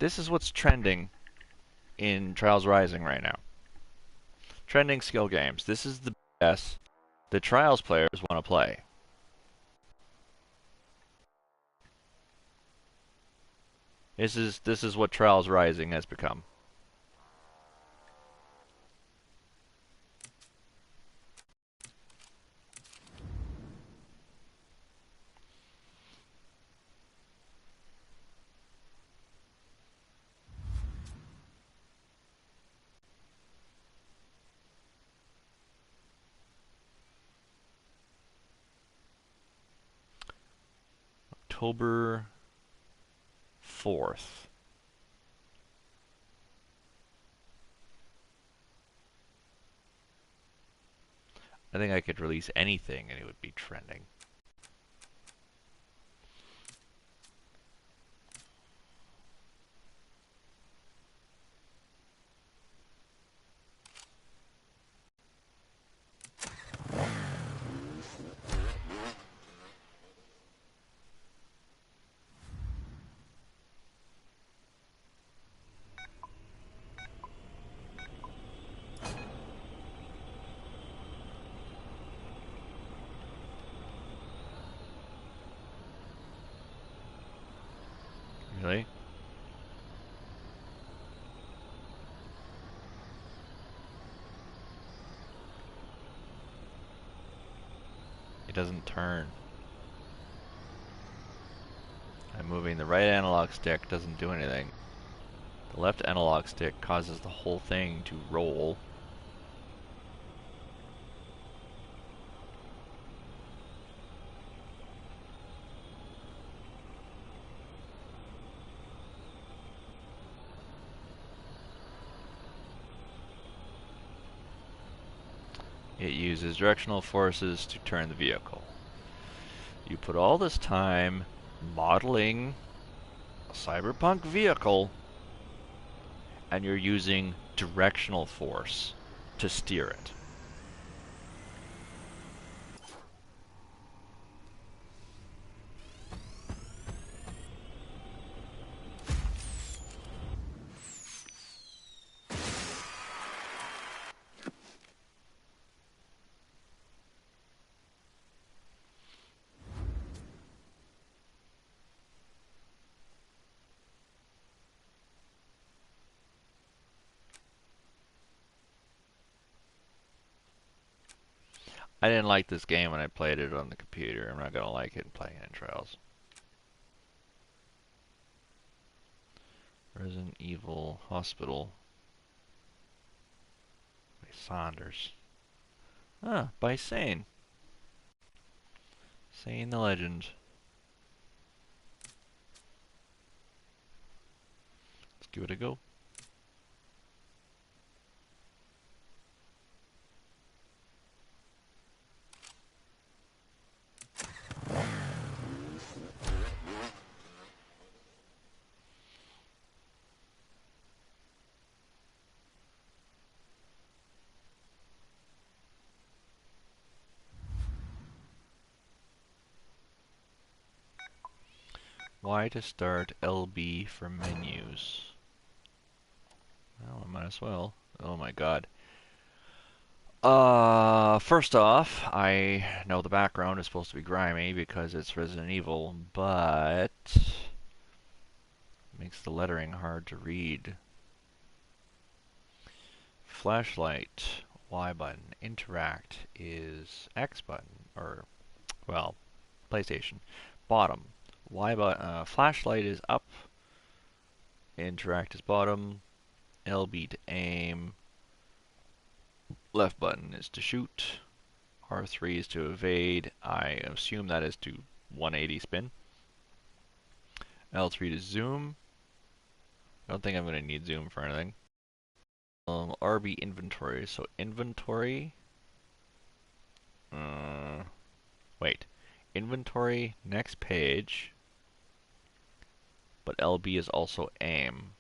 This is what's trending in Trials Rising right now. Trending skill games. This is the BS the Trials players want to play. This is what Trials Rising has become. October 4th. I think I could release anything and it would be trending. Really? It doesn't turn. I'm moving the right analog stick, doesn't do anything. The left analog stick causes the whole thing to roll. It uses directional forces to turn the vehicle. You put all this time modeling a cyberpunk vehicle, and you're using directional force to steer it. I didn't like this game when I played it on the computer. I'm not gonna like it playing it in Trials. Resident Evil Hospital by Saunders. Ah, by Sane. Sane the Legend. Let's give it a go. Why to start LB for menus? Well, I might as well. Oh my god. First off, I know the background is supposed to be grimy because it's Resident Evil, but it makes the lettering hard to read. Flashlight, Y button. Interact is X button, or, well, PlayStation. Bottom. Y button. Flashlight is up. Interact is bottom. LB to aim. Left button is to shoot. R3 is to evade. I assume that is to 180 spin. L3 to zoom. I don't think I'm going to need zoom for anything. RB inventory. So inventory. Wait. Inventory, next page. But LB is also aim.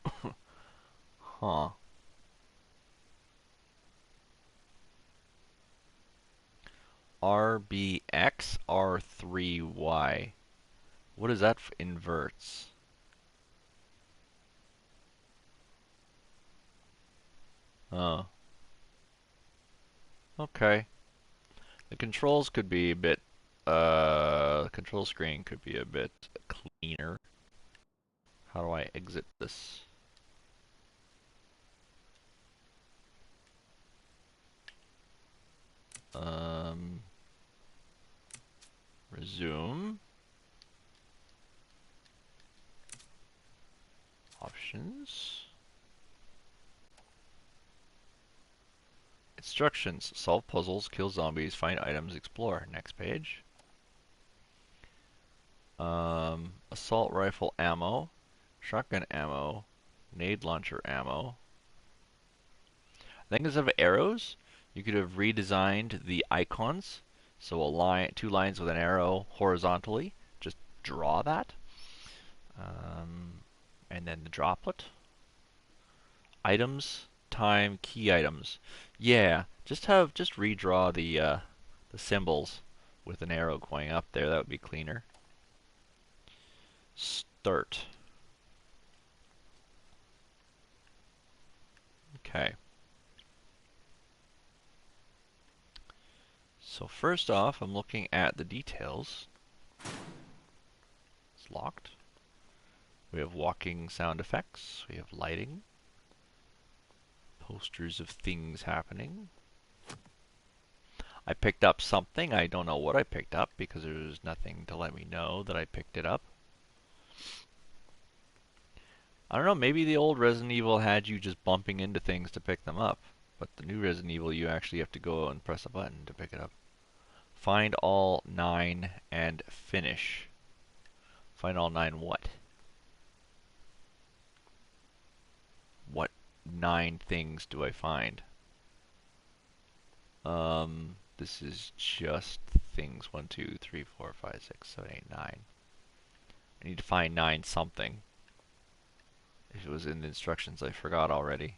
Huh. RBX R3Y. What is that for inverts? Oh, okay. The controls could be a bit, the control screen could be a bit cleaner. How do I exit this? Resume. Options. Instructions. Solve puzzles, kill zombies, find items, explore. Next page. Assault rifle ammo, shotgun ammo, nade launcher ammo. I think instead of arrows, you could have redesigned the icons. So a line, two lines with an arrow horizontally. Just draw that. And then the droplet. Items, time, key items. Yeah, just redraw the symbols with an arrow going up there. That would be cleaner. Start. Okay. So first off, I'm looking at the details. It's locked. We have walking sound effects. We have lighting. Posters of things happening. I picked up something. I don't know what I picked up because there's nothing to let me know that I picked it up. I don't know, maybe the old Resident Evil had you just bumping into things to pick them up. But the new Resident Evil, you actually have to go and press a button to pick it up. Find all 9 and finish. Find all 9 what? What 9 things do I find? This is just things 1, 2, 3, 4, 5, 6, 7, 8, 9. I need to find 9 something. If it was in the instructions, I forgot already.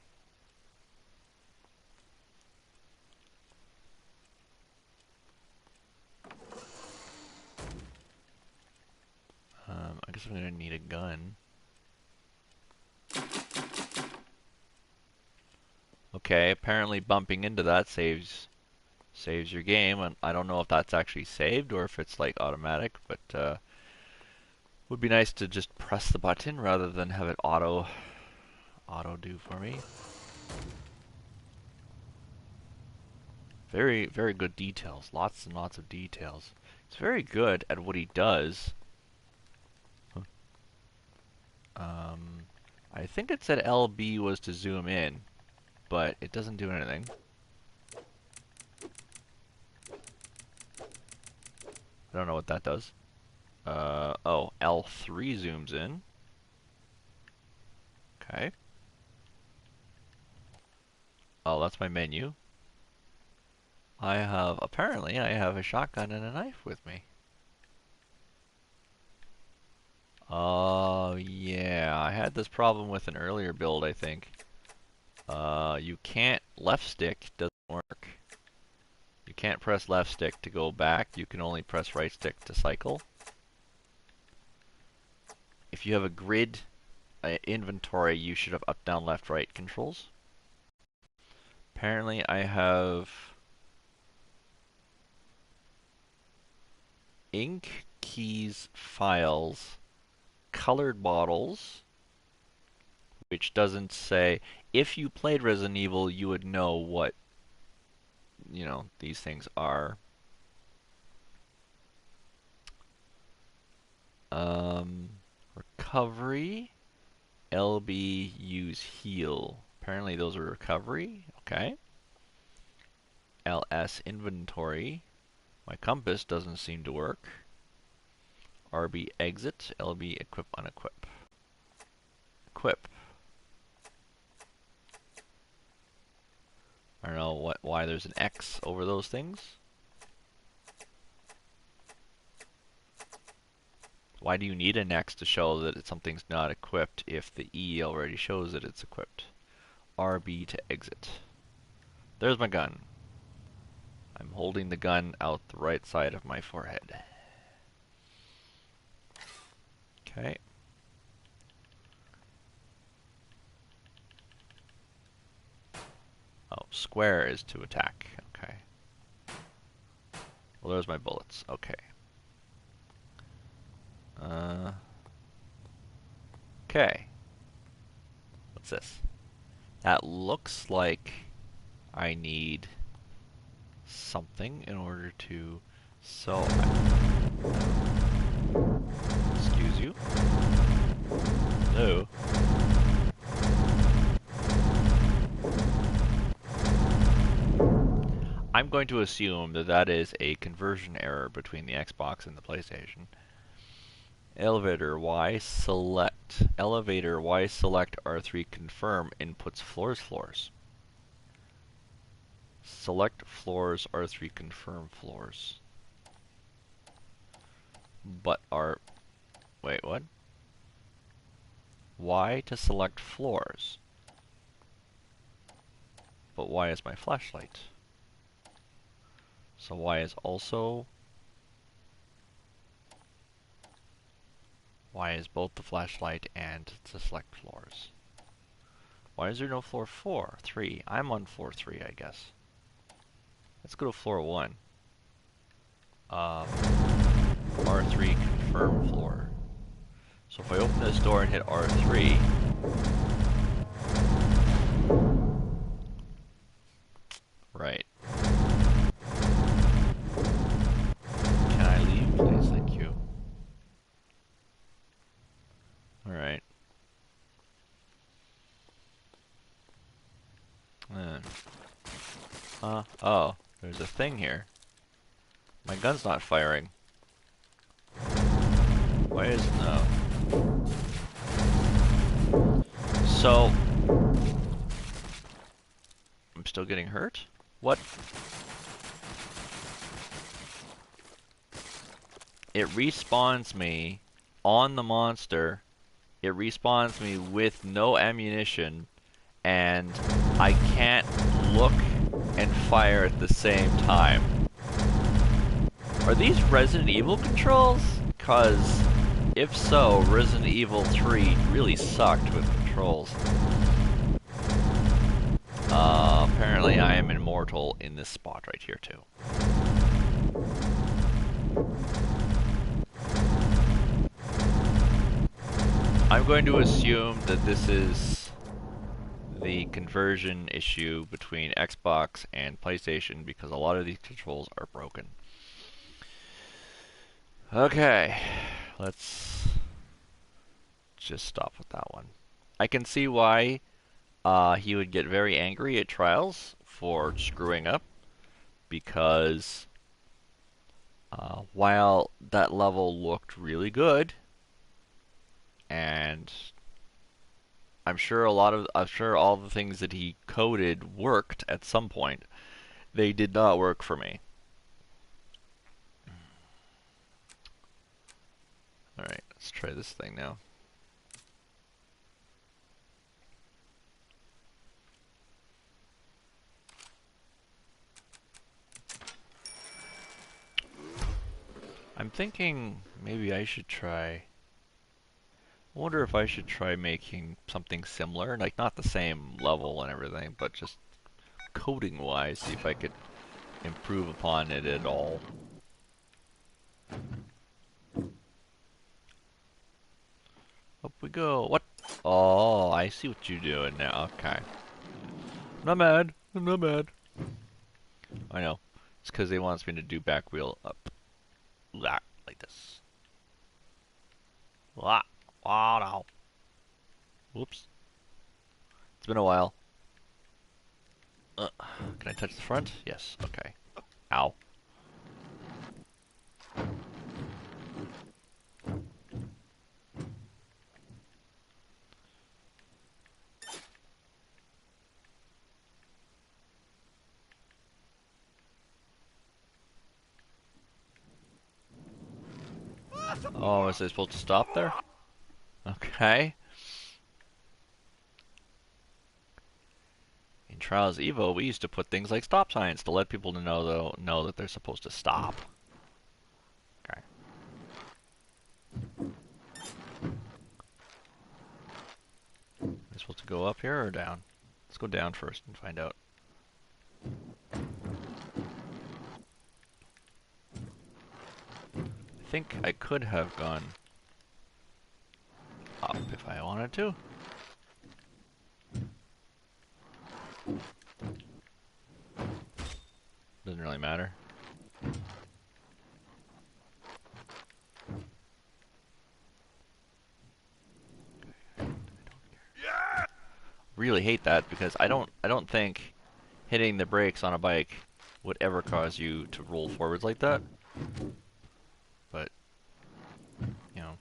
I guess I'm gonna need a gun. Okay, apparently bumping into that saves your game, and I don't know if that's actually saved or if it's like automatic, but would be nice to just press the button rather than have it auto do for me. Very, very good details. Lots and lots of details. He's very good at what he does. I think it said LB was to zoom in, but it doesn't do anything. I don't know what that does. Oh, L3 zooms in. Okay. Oh, that's my menu. Apparently I have a shotgun and a knife with me. Oh, yeah, I had this problem with an earlier build, I think. You can't, left stick doesn't work. You can't press left stick to go back, you can only press right stick to cycle. If you have a grid inventory, you should have up, down, left, right controls. Apparently I have ink, keys, files, colored bottles, which doesn't say, if you played Resident Evil, you would know what, these things are. Recovery, LB, use heal. Apparently those are recovery, okay. LS, inventory. My compass doesn't seem to work. RB, exit, LB, equip, unequip. Equip. I don't know why there's an X over those things. Why do you need an X to show that something's not equipped if the E already shows that it's equipped? RB to exit. There's my gun. I'm holding the gun out the right side of my forehead. Okay. Oh, square is to attack. Okay. Well, there's my bullets. Okay. Okay. What's this? That looks like I need something in order to... So, excuse you. Hello. I'm going to assume that that is a conversion error between the Xbox and the PlayStation. Elevator Y select. Elevator Y select R3 confirm inputs floors. Select floors R3 confirm floors. But R... Wait, what? Y to select floors. But Y is my flashlight. So Y is also... Y is both the flashlight and to select floors. Why is there no floor 4? 3. I'm on floor 3, I guess. Let's go to floor 1. R3 confirm floor. So if I open this door and hit R3... Right. Can I leave, please? Thank you. Alright. Oh, there's a thing here. My gun's not firing. Why is no? So I'm still getting hurt? What? It respawns me on the monster. It respawns me with no ammunition, and I can't look and fire at the same time. Are these Resident Evil controls? Because if so, Resident Evil 3 really sucked with controls. Apparently I am immortal in this spot right here too. I'm going to assume that this is the conversion issue between Xbox and PlayStation because a lot of these controls are broken. Okay, let's just stop with that one. I can see why he would get very angry at Trials for screwing up, because while that level looked really good, and I'm sure all the things that he coded worked at some point, they did not work for me. Alright, let's try this thing now. I'm thinking maybe I should try... I wonder if I should try making something similar, like not the same level and everything, but just coding-wise, see if I could improve upon it at all. Up we go. What? Oh, I see what you're doing now. Okay. I'm not mad. I'm not mad. I know. It's because he wants me to do back wheel up. Like this. Wow, no. Whoops. It's been a while. Can I touch the front? Yes. Okay. Ow. Oh, was I supposed to stop there? Okay. In Trials Evo, we used to put things like stop signs to let people know that they're supposed to stop. Okay. Am I supposed to go up here or down? Let's go down first and find out. I think I could have gone up if I wanted to. Doesn't really matter. Really hate that because I don't think hitting the brakes on a bike would ever cause you to roll forwards like that. But you know.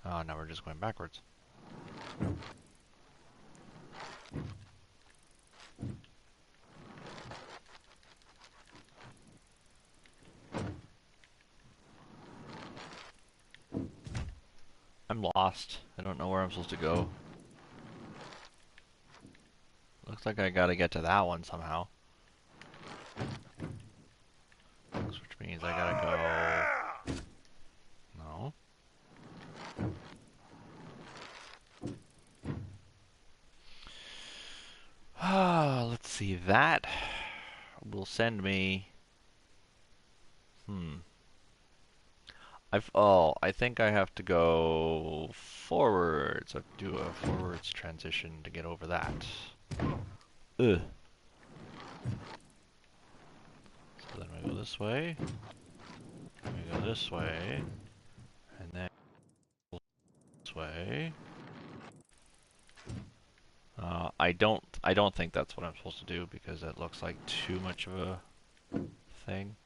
Oh, now we're just going backwards. I'm lost. I don't know where I'm supposed to go. Looks like I gotta get to that one somehow. Which means I gotta go... No. Let's see. That will send me... I think I have to go forwards. I have to do a forwards transition to get over that. Ugh. So then we go this way. We go this way. And then this way. I don't think that's what I'm supposed to do because that looks like too much of a thing.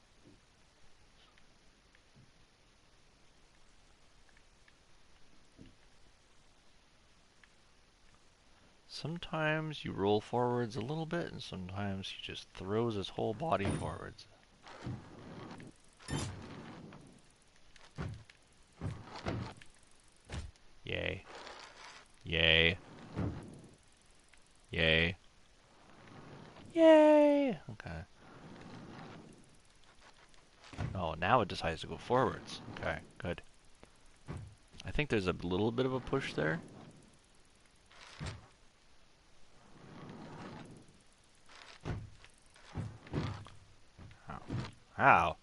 Sometimes you roll forwards a little bit, and sometimes he just throws his whole body forwards. Yay. Yay. Yay. Yay! Okay. Oh, now it decides to go forwards. Okay, good. I think there's a little bit of a push there. Ow. Ow.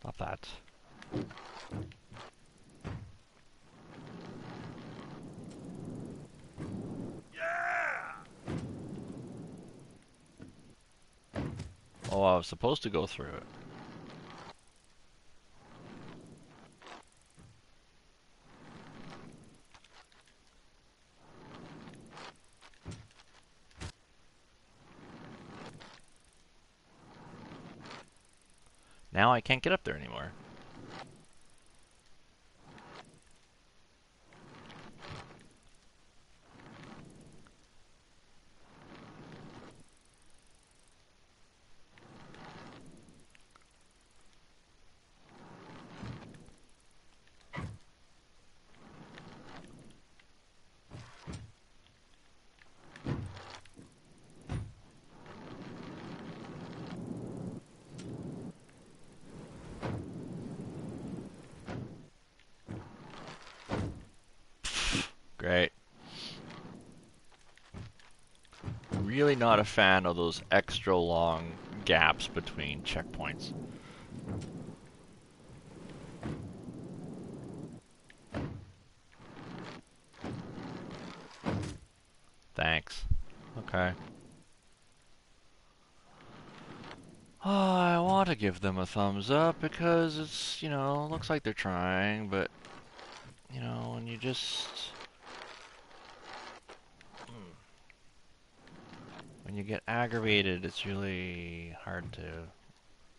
Stop that. Oh, I was supposed to go through it. Now I can't get up there anymore. Great. Really not a fan of those extra long gaps between checkpoints. Thanks. Okay. Oh, I want to give them a thumbs up because it's, you know, looks like they're trying, but, you know, when you just... When you get aggravated, it's really hard to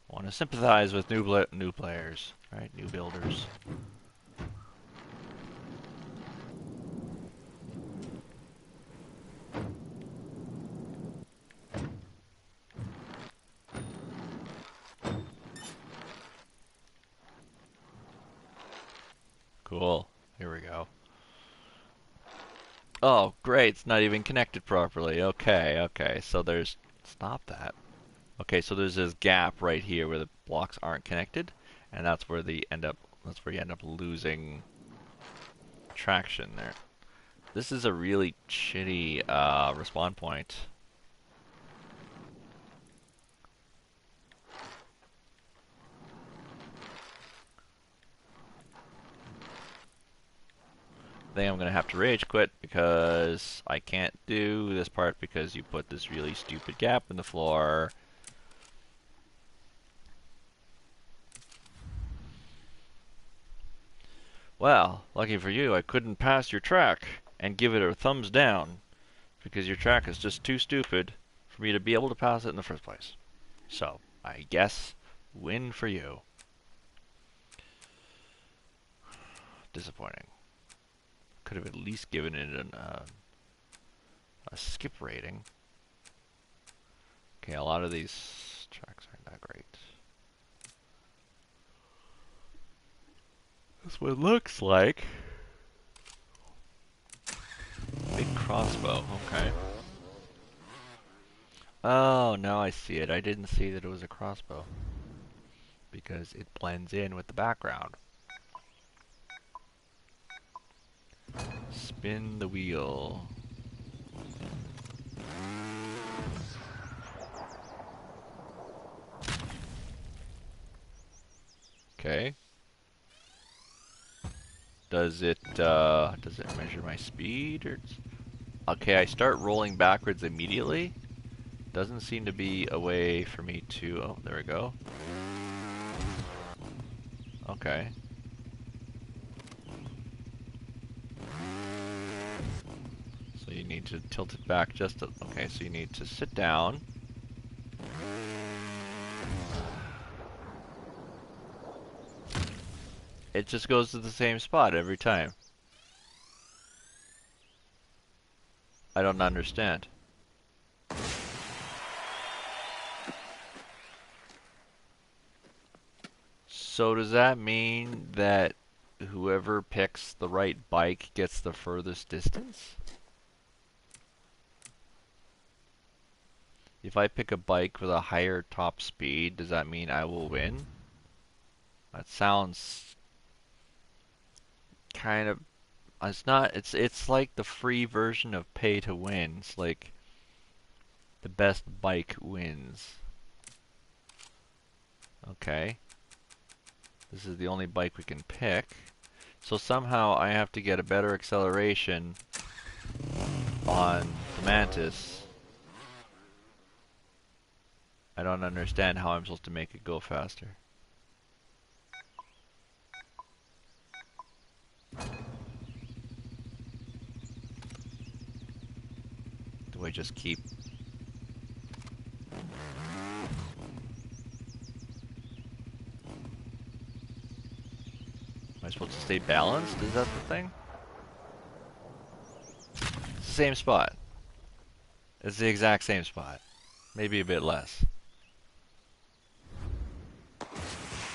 want to sympathize with new players, right? New builders. Cool. Here we go. Oh, great. It's not even connected properly. Okay, okay. So there's... Stop that. Okay, so there's this gap right here where the blocks aren't connected, and that's where that's where you end up losing traction there. This is a really shitty respawn point. I think I'm gonna have to rage quit because I can't do this part because you put this really stupid gap in the floor. Well, lucky for you, I couldn't pass your track and give it a thumbs down because your track is just too stupid for me to be able to pass it in the first place. So, I guess, win for you. Disappointing. Could have at least given it a skip rating. Okay, a lot of these tracks aren't that great. That's what it looks like. Big crossbow, okay. Oh, now I see it. I didn't see that it was a crossbow. Because it blends in with the background. Spin the wheel. Okay. Does it measure my speed or? Okay, I start rolling backwards immediately. Doesn't seem to be a way for me to, oh, there we go. Okay. So you need to tilt it back just a, okay, so you need to sit down. It just goes to the same spot every time. I don't understand. So does that mean that whoever picks the right bike gets the furthest distance? If I pick a bike with a higher top speed, does that mean I will win? That sounds kind of, it's not, it's like the free version of pay to win. It's like the best bike wins. Okay. This is the only bike we can pick. So somehow I have to get a better acceleration on the Mantis. I don't understand how I'm supposed to make it go faster. Do I just keep... Am I supposed to stay balanced? Is that the thing? It's the same spot. It's the exact same spot. Maybe a bit less.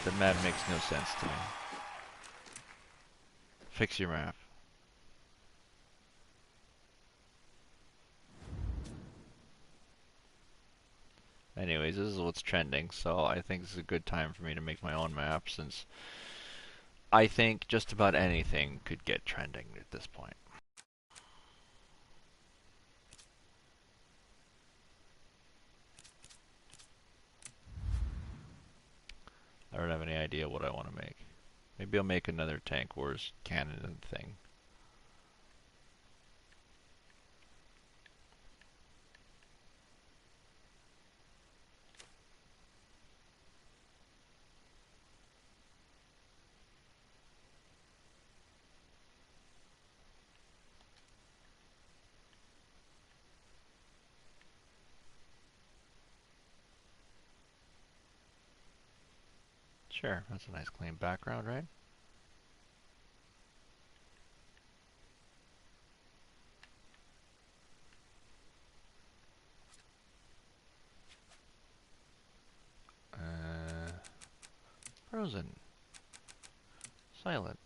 The map makes no sense to me. Fix your map. Anyways, this is what's trending, so I think this is a good time for me to make my own map, since I think just about anything could get trending at this point. I don't have any idea what I want to make. Maybe I'll make another Tank Wars cannon thing. Sure, that's a nice clean background, right? Frozen. Silent.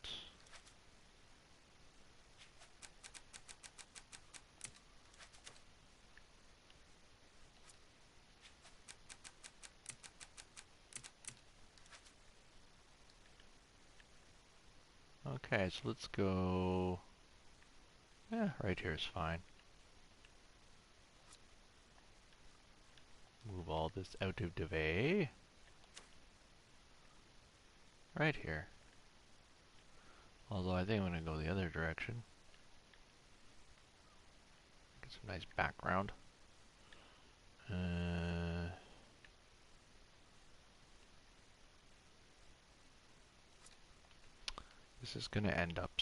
Okay, so let's go... Yeah, right here is fine. Move all this out of the way. Right here. Although I think I'm going to go the other direction. Get some nice background. This is going to end up...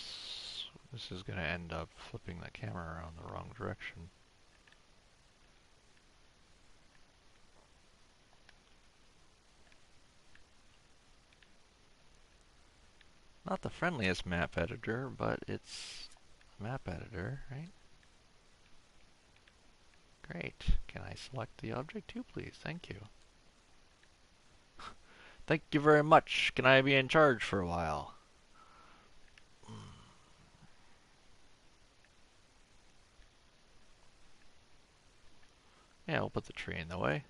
This is going to end up flipping the camera around the wrong direction. Not the friendliest map editor, but it's a map editor, right? Great. Can I select the object too, please? Thank you. Thank you very much. Can I be in charge for a while? Yeah, we'll put the tree in the way.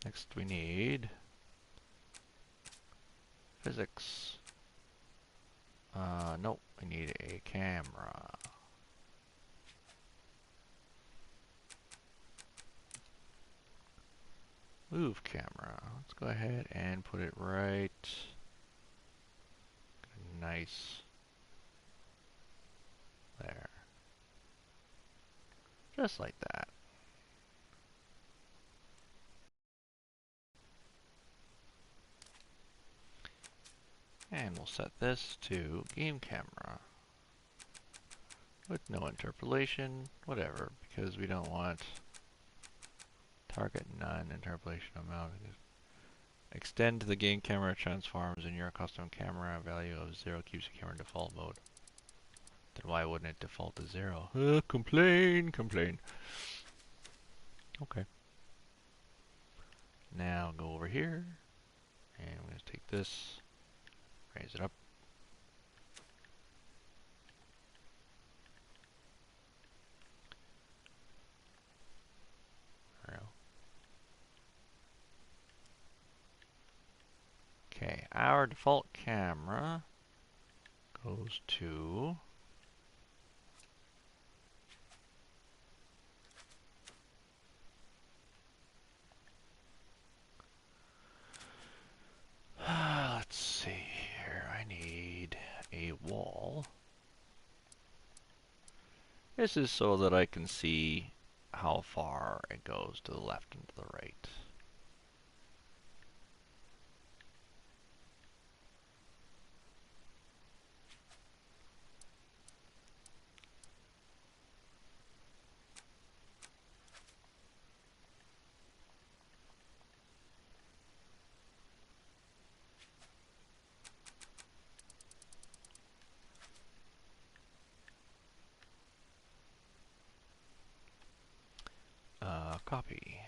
Next we need physics. Nope, we need a camera. Move camera. Let's go ahead and put it right. Nice. There. Just like that. And we'll set this to game camera. With no interpolation, whatever, because we don't want target none, interpolation amount. Extend to the game camera transforms in your custom camera value of 0 keeps the camera in default mode. Then why wouldn't it default to 0? Complain, complain. Okay. Now go over here, and I'm going to take this, raise it up. Okay, our default camera goes to let's see here. I need a wall. This is so that I can see how far it goes to the left and to the right. Copy.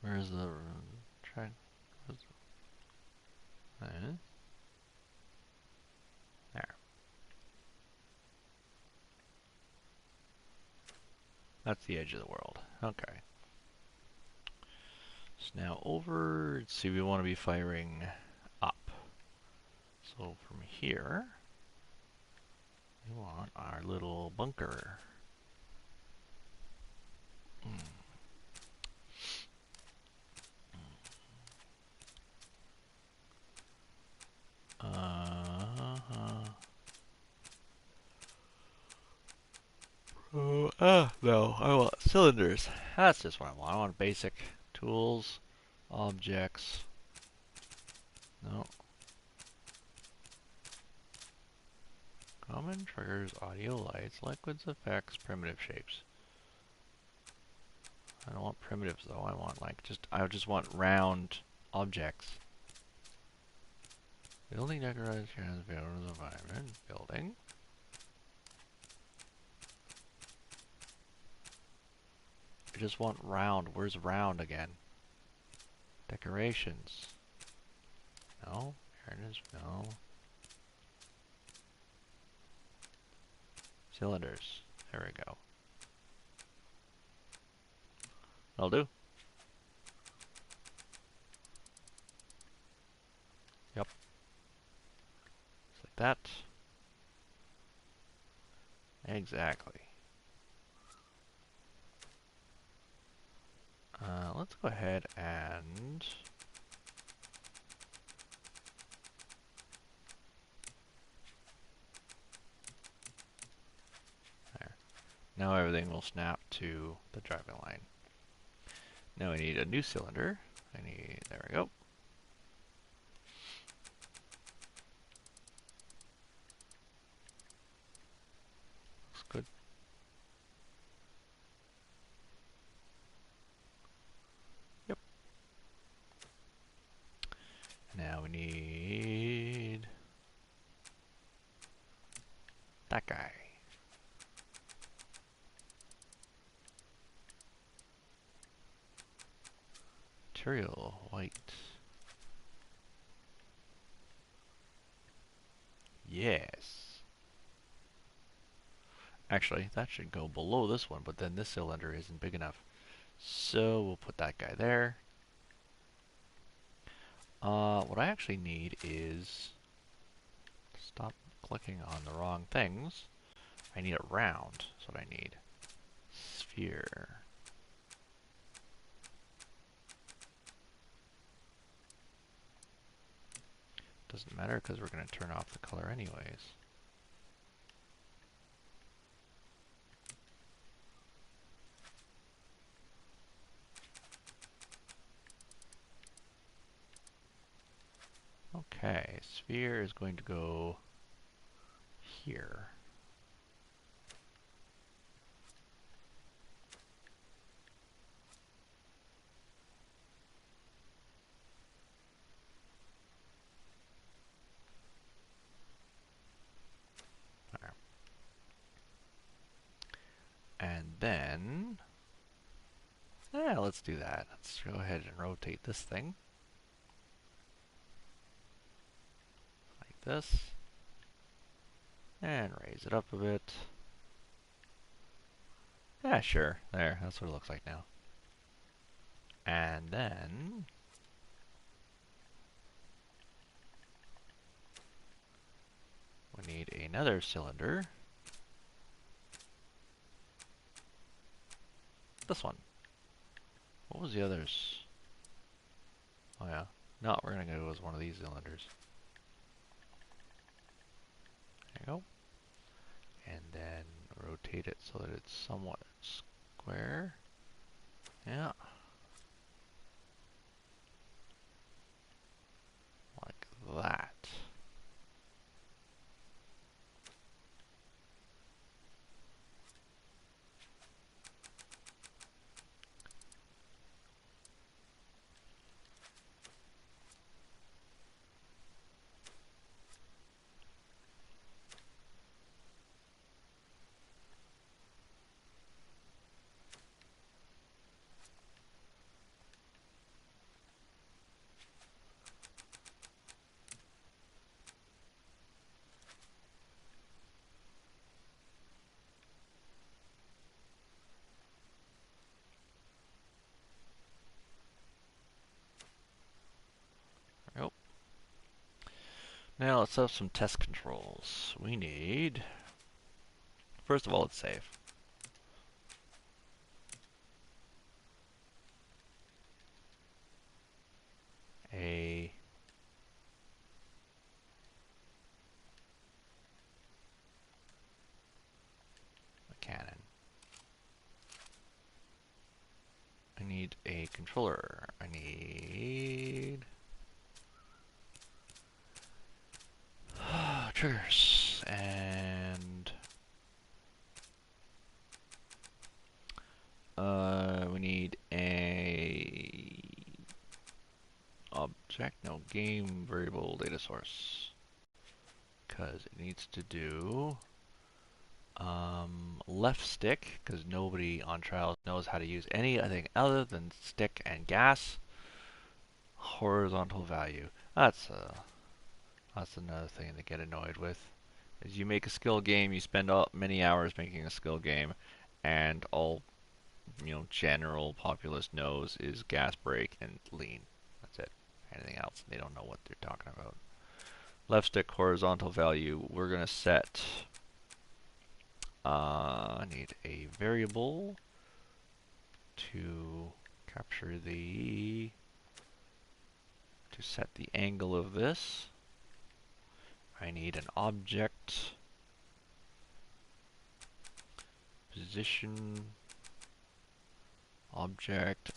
Where's the try? There. That's the edge of the world. Okay. So now over, let's see, we want to be firing up. So from here, we want our little bunker. No, I want cylinders. That's just what I want. I want basic tools, objects. No. Common triggers, audio lights, liquids, effects, primitive shapes. I don't want primitives though. I want I just want round objects. Building decorations, environment, building. I just want round. Where's round again? Decorations. No. Fairness, no. Cylinders. There we go. That'll do. Yep. Just like that. Exactly. Let's go ahead and there. Now everything will snap to the driving line. Now we need a new cylinder. There we go. Looks good. Yep. Now we need that guy. Material, white. Yes. Actually, that should go below this one, but then this cylinder isn't big enough. So we'll put that guy there. What I actually need is stop clicking on the wrong things. I need a round. That's what I need. Sphere. Doesn't matter because we're going to turn off the color anyways. Okay, sphere is going to go here. There. And then, yeah, let's do that. Let's go ahead and rotate this thing. Like this. And raise it up a bit. Yeah, sure. There, that's what it looks like now. And then we need another cylinder. This one. What was the others? Oh yeah. No, we're gonna go with one of these cylinders. There you go. And then rotate it so that it's somewhat square. Yeah. Like that. There we go. Now let's have some test controls. We need, first of all, let's save. A cannon. I need a controller. I need triggers and we need a object, no, game variable data source, because it needs to do left stick, because nobody on trials knows how to use anything other than stick and gas. Horizontal value. That's another thing to get annoyed with. As you make a skill game, you spend many hours making a skill game, and all general populace knows is gas brake and lean. That's it. Anything else, they don't know what they're talking about. Left stick horizontal value, we're gonna set. I need a variable to capture to set the angle of this. I need an object position object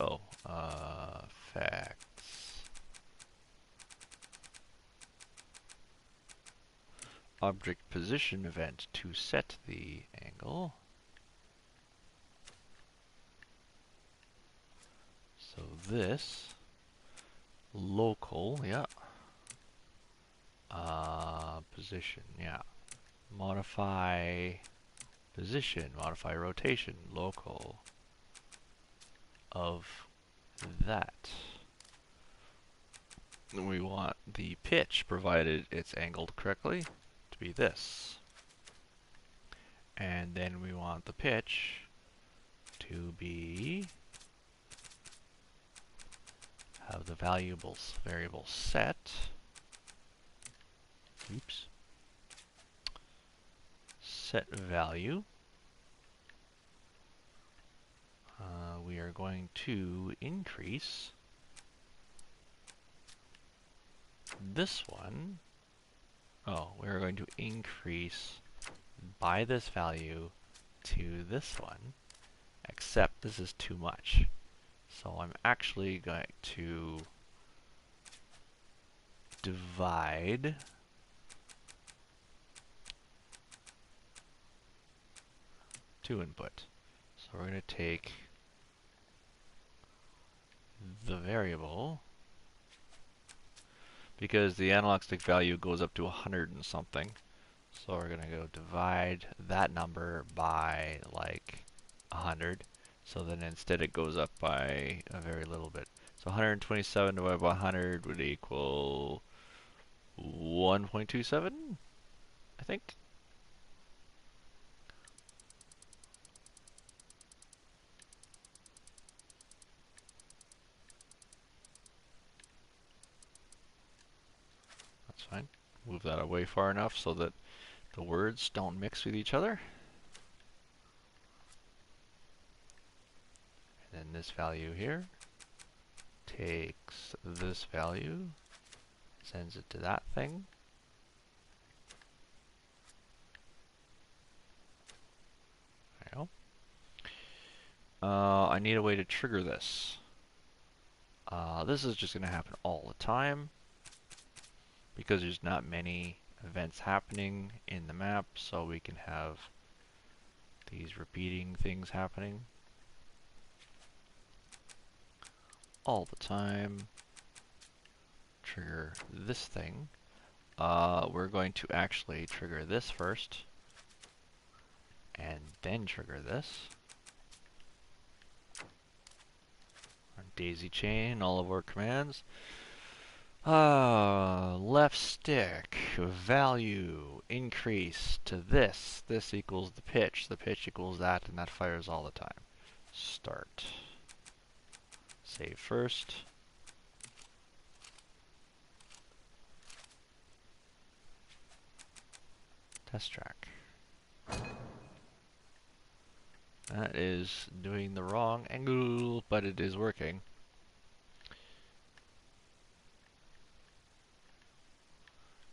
effects object position event to set the angle. So this local, yeah, position, yeah, modify position, modify rotation, local of that. We want the pitch, provided it's angled correctly, to be this. And then we want the pitch to be, have the variable set, oops, set value. We are going to increase this one. Oh, we're going to increase by this value to this one, except this is too much. So I'm actually going to divide to input. So we're going to take the variable, because the analog stick value goes up to 100 and something. So we're going to go divide that number by like 100. So then instead it goes up by a very little bit. So 127 divided by 100 would equal 1.27, I think. That's fine. Move that away far enough so that the words don't mix with each other. And then this value here takes this value, sends it to that thing. There you go. I need a way to trigger this. This is just going to happen all the time because there's not many events happening in the map, so we can have these repeating things happening all the time. Trigger this thing. We're going to actually trigger this first and then trigger this. Daisy chain all of our commands. Left stick value increase to this. This equals the pitch. The pitch equals that, and that fires all the time. Start. Save first. Test track. That is doing the wrong angle, but it is working.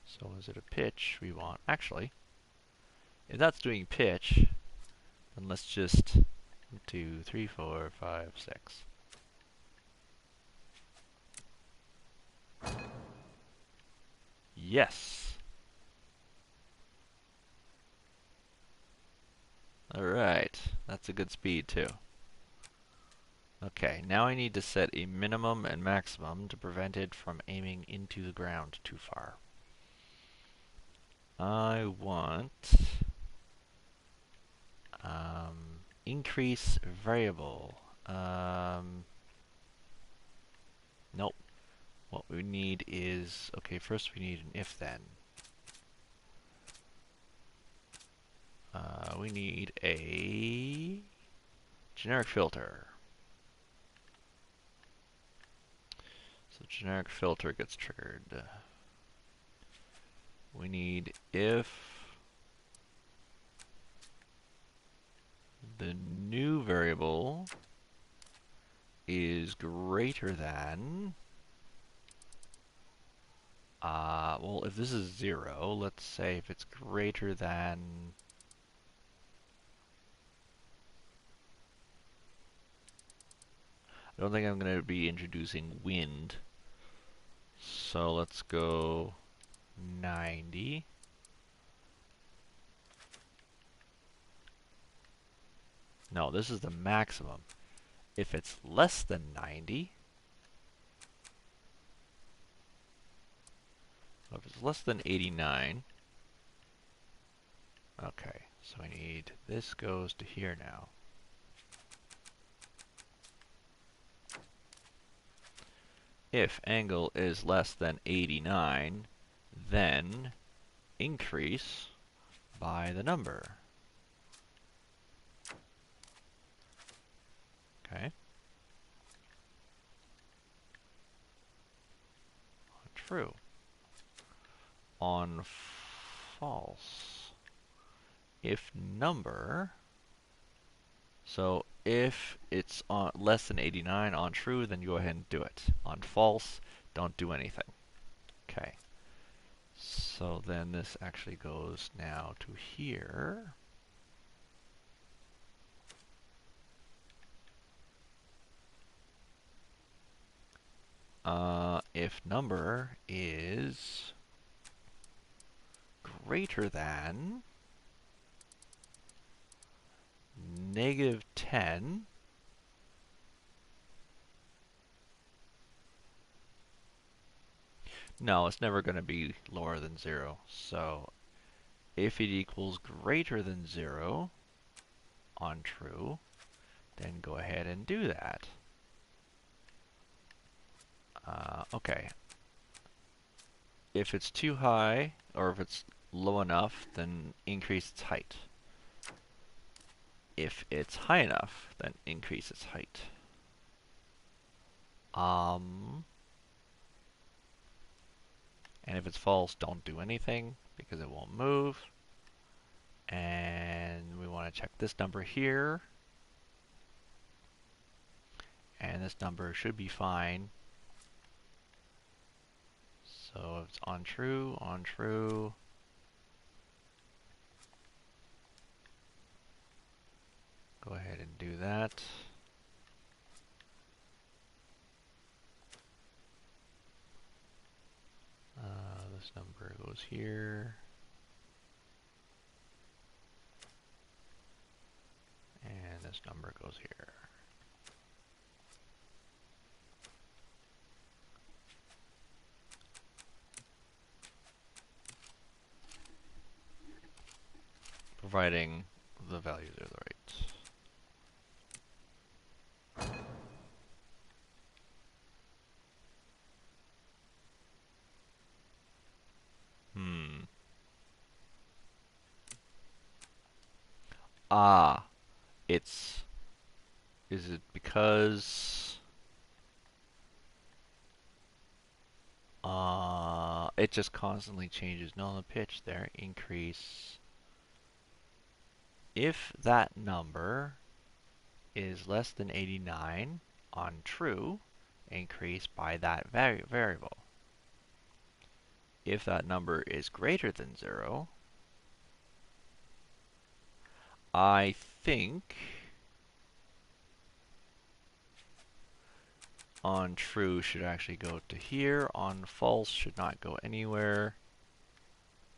So is it a pitch we want? Actually, if that's doing pitch, then let's just 1, 2, 3, 4, 5, 6. Yes. Alright, that's a good speed too. Okay, now I need to set a minimum and maximum to prevent it from aiming into the ground too far. I want increase variable. Nope. What we need is, okay, first we need an if then. We need a generic filter. So generic filter gets triggered. We need if the new variable is greater than, well, if this is 0, let's say if it's greater than, I don't think I'm going to be introducing wind, so let's go 90. No, this is the maximum. If it's less than 90, if it's less than 89, okay, so we need, this goes to here now. If angle is less than 89, then increase by the number. Okay. True. On false, if number, so if it's on less than 89 on true, then you go ahead and do it. On false, don't do anything. Okay. So then this actually goes now to here. If number is greater than -10, no, it's never going to be lower than 0. So if it equals greater than 0 on true, then go ahead and do that. Okay. If it's too high, or if it's low enough, then increase its height. If it's high enough, then increase its height. And if it's false, don't do anything, because it won't move. And we want to check this number here. And this number should be fine. So if it's on true, go ahead and do that. This number goes here. And this number goes here. Providing the values are the right. Ah, is it because it just constantly changes? No, the pitch there, increase. If that number is less than 89 on true, increase by that variable. If that number is greater than 0, I think on true should actually go to here, on false should not go anywhere.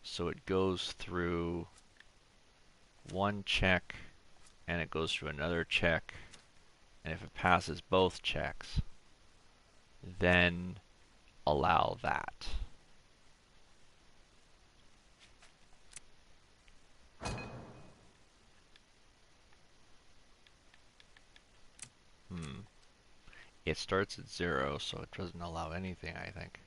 So it goes through one check, and it goes through another check, and if it passes both checks, then allow that. It starts at 0, so it doesn't allow anything, I think.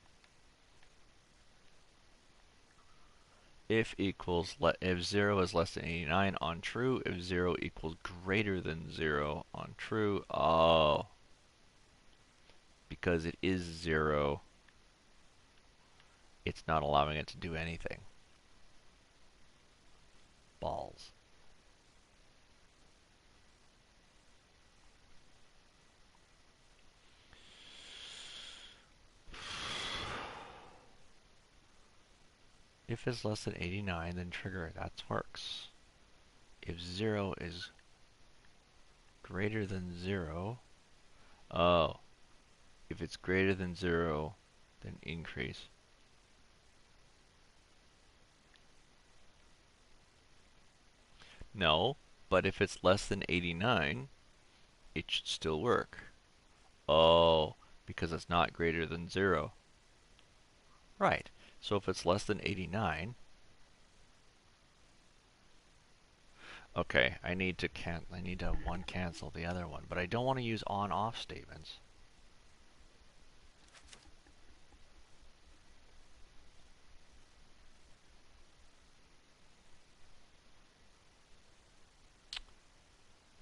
if 0 is less than 89 on true, if 0 equals greater than 0 on true. Oh, because it is 0, it's not allowing it to do anything. Balls. If it's less than 89, then trigger it. That works. If 0 is greater than 0, oh, if it's greater than 0, then increase. No, but if it's less than 89, it should still work. Oh, because it's not greater than 0. Right. So if it's less than 89, okay, I need to one cancel the other one, but I don't want to use on-off statements.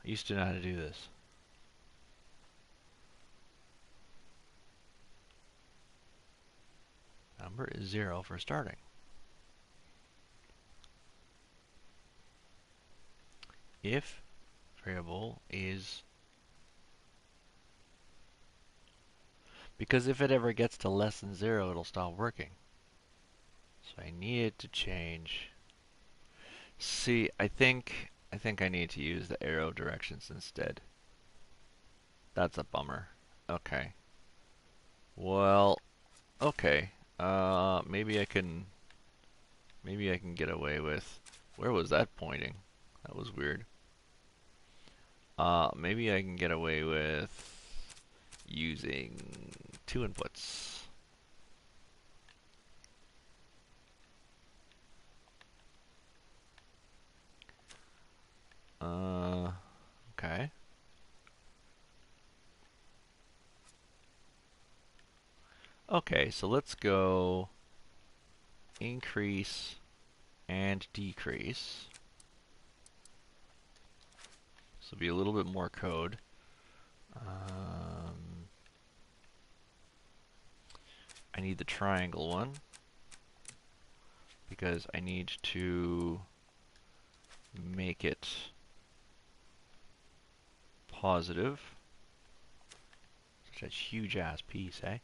I used to know how to do this. Number is 0 for starting. If variable is, because if it ever gets to less than 0, it'll stop working. So I need it to change. See, I think I need to use the arrow directions instead. That's a bummer. Okay. Well, okay. Maybe I can get away with, where was that pointing? That was weird. Maybe I can get away with using 2 inputs. Okay. Okay, so let's go increase and decrease. This will be a little bit more code. I need the triangle one because I need to make it positive. Such a huge ass piece, eh?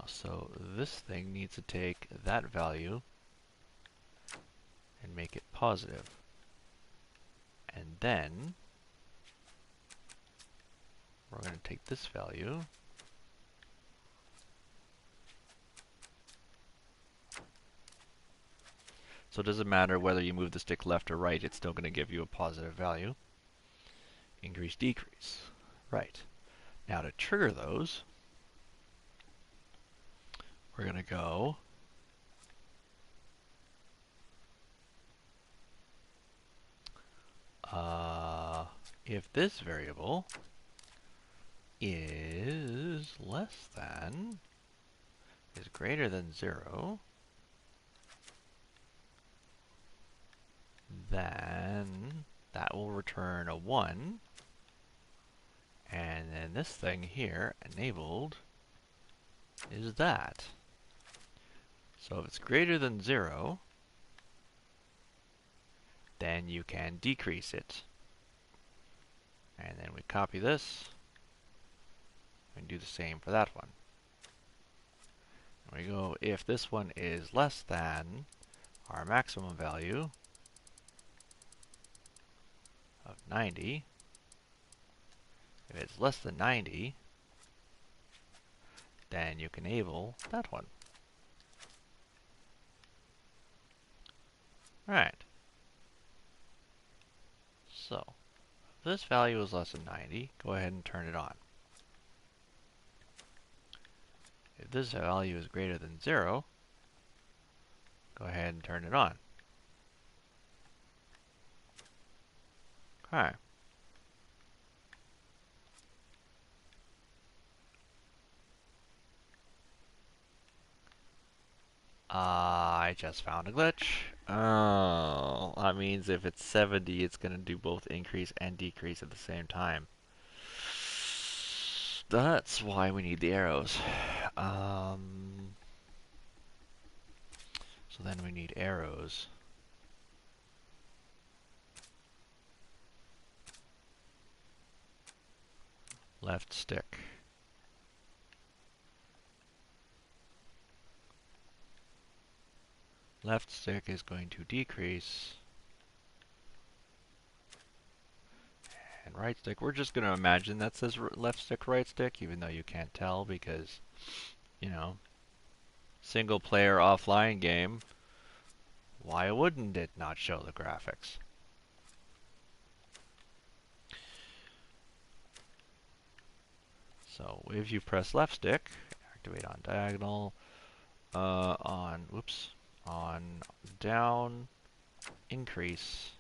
So this thing needs to take that value and make it positive. And then we're going to take this value so it doesn't matter whether you move the stick left or right, it's still going to give you a positive value. Increase, decrease. Right. Now to trigger those, we're going to go if this variable is less than, is greater than 0, then that will return a 1. And then this thing here, enabled, is that. So if it's greater than 0, then you can decrease it. And then we copy this and do the same for that one. And we go, if this one is less than our maximum value of 90, if it's less than 90, then you can enable that one. Alright. So, if this value is less than 90, go ahead and turn it on. If this value is greater than 0, go ahead and turn it on. Okay. I just found a glitch. Oh, that means if it's 70, it's going to do both increase and decrease at the same time. That's why we need the arrows. So then we need arrows. Left stick. Left stick is going to decrease. And right stick, we're just going to imagine that says left stick, right stick, even though you can't tell because, you know, single player offline game, why wouldn't it not show the graphics? So if you press left stick, activate on diagonal, on down, increase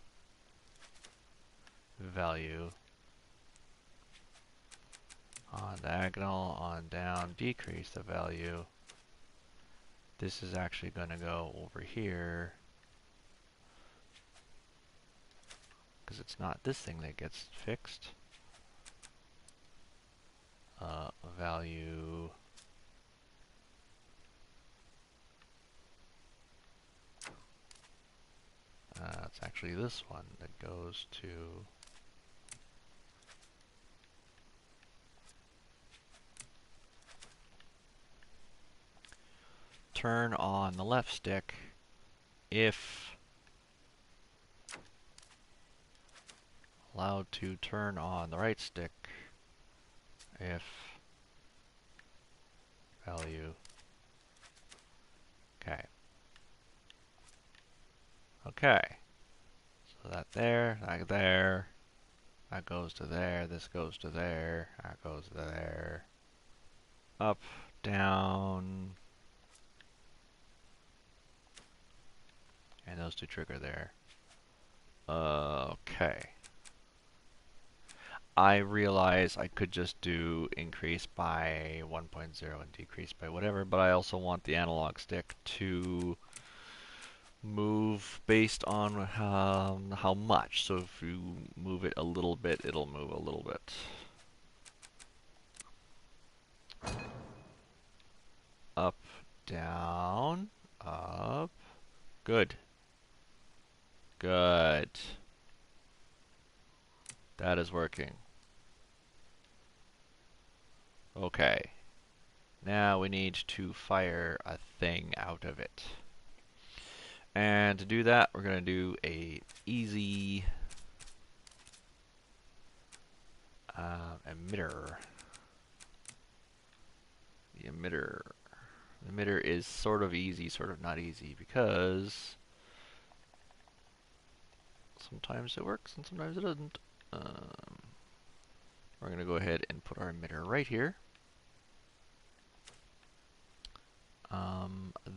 value, on diagonal, on down, decrease the value. This is actually going to go over here because it's not this thing that gets fixed. Value it's actually this one that goes to turn on the left stick if allowed to turn on the right stick if value. Okay. Okay. So that there, that goes to there, this goes to there, that goes to there. Up, down. And those two trigger there. Okay. I realize I could just do increase by 1.0 and decrease by whatever, but I also want the analog stick to move based on how much. So if you move it a little bit, it'll move a little bit. Up, down, up. Good. Good. That is working. Okay. Now we need to fire a thing out of it. And to do that, we're going to do a easy emitter. The emitter is sort of easy, sort of not easy, because sometimes it works and sometimes it doesn't. We're going to go ahead and put our emitter right here.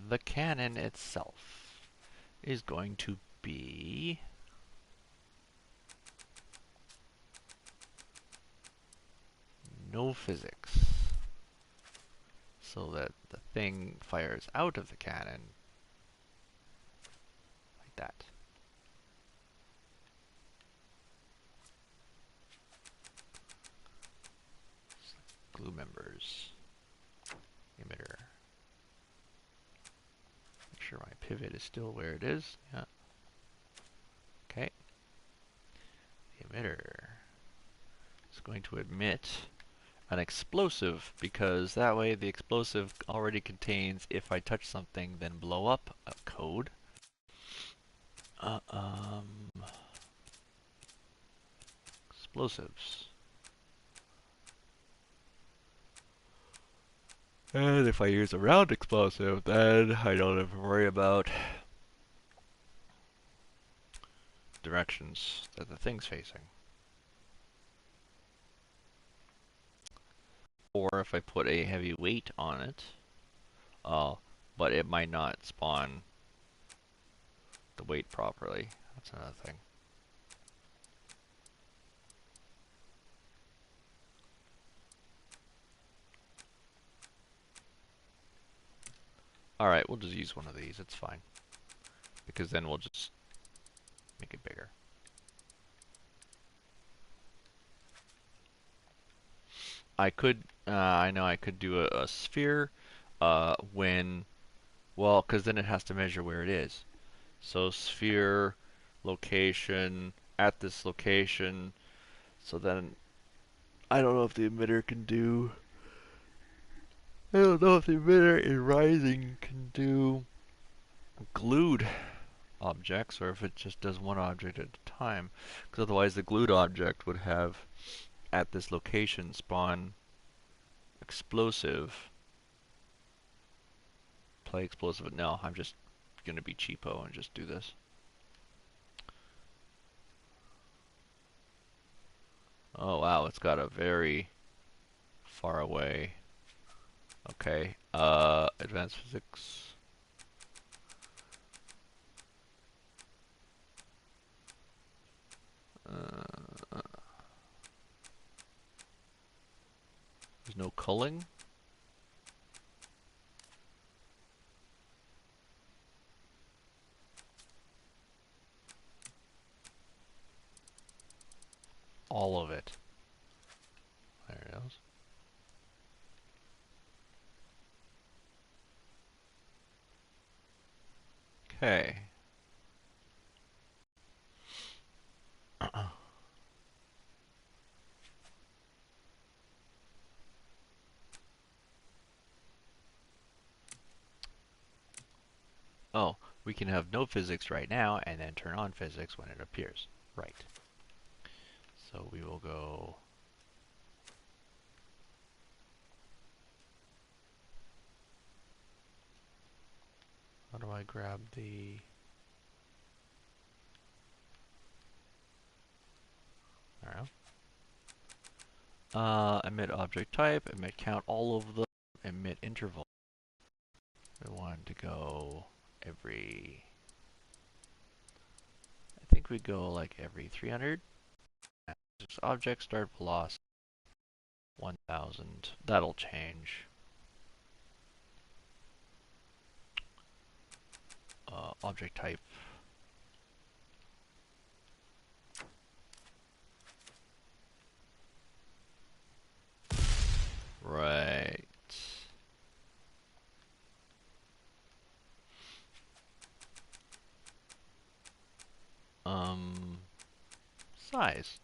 The cannon itself is going to be no physics, so that the thing fires out of the cannon like that. Glue members, emitter. Make sure my pivot is still where it is. Yeah. Okay. The emitter is going to emit an explosive, because that way the explosive already contains if I touch something then blow up a code. Explosives. And if I use a round explosive, then I don't have to worry about directions that the thing's facing. Or if I put a heavy weight on it, but it might not spawn the weight properly. That's another thing. Alright, we'll just use one of these. It's fine. Because then we'll just make it bigger. I know I could do a sphere, well, because then it has to measure where it is. So sphere, location, at this location. So then, I don't know if the emitter can do, I don't know if the emitter in Rising can do glued objects, or if it just does one object at a time. Because otherwise the glued object would have, at this location, spawn explosive, play explosive. No, I'm just gonna be cheapo and just do this. Oh wow, it's got a very far away. Okay, advanced physics. There's no culling. All of it. There it is. Okay. Oh, we can have no physics right now and then turn on physics when it appears. Right. So we will go. How do I grab the. Alright. Emit object type, emit count, all of them, emit interval. We want to go every. I think we go like every 300. Object start velocity 1000. That'll change. Object type. Right. Size.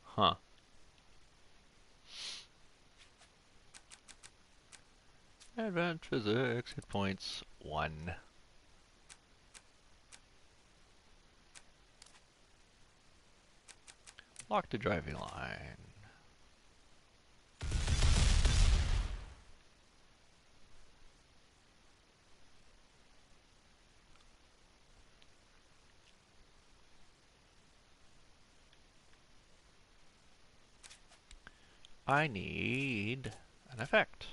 Huh. Advanced physics, hit points 1. Lock to driving line. I need an effect.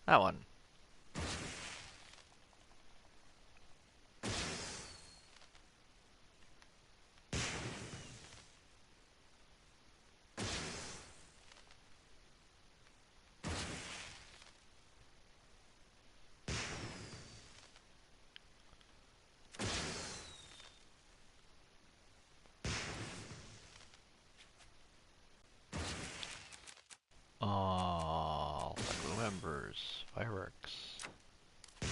That one. Oh, like members, fireworks. I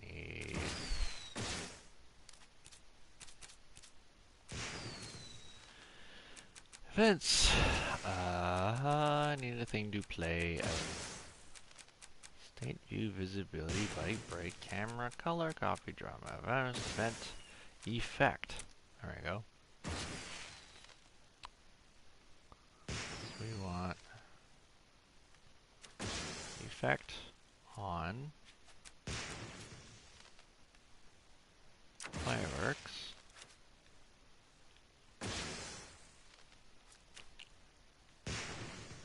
need events. I need anything to play out. State view, visibility, body break, camera, color, copy, drama, event, effect. There we go. We want effect on fireworks.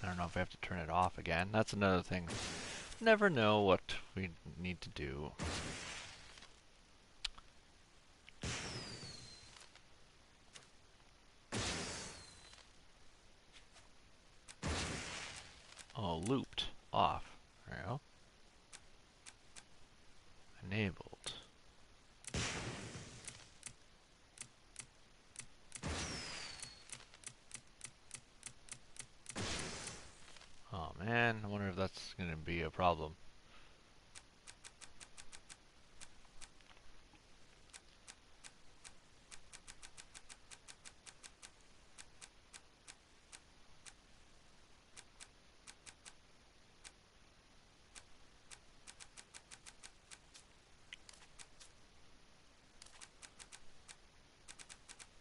I don't know if I have to turn it off again. That's another thing. Never know what we need to do. Oh, looped. Off. There we go. Enabled. Oh man, I wonder if that's going to be a problem.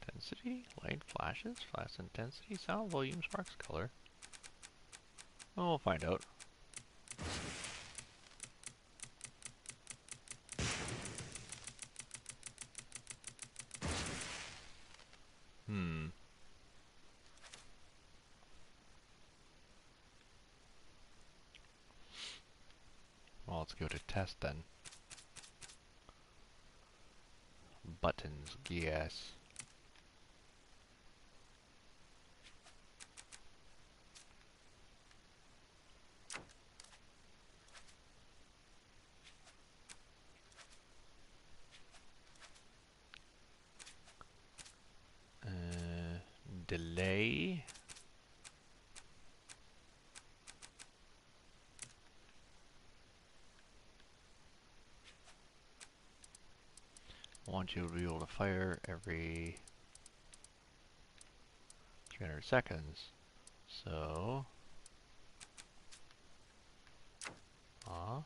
Intensity, light flashes, flash intensity, sound volume, sparks, color. Oh, we'll find out. Well, let's go to test then. Buttons, yes. Delay. I want you to be able to fire every 300 seconds. So, off.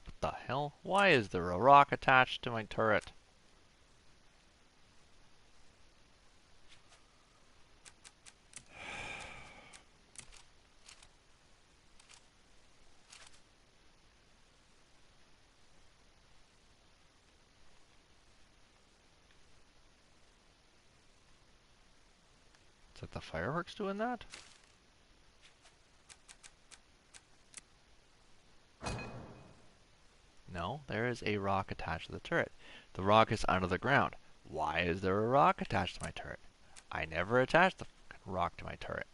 What the hell? Why is there a rock attached to my turret? Is that the fireworks doing that? No, there is a rock attached to the turret. The rock is under the ground. Why is there a rock attached to my turret? I never attached the rock to my turret.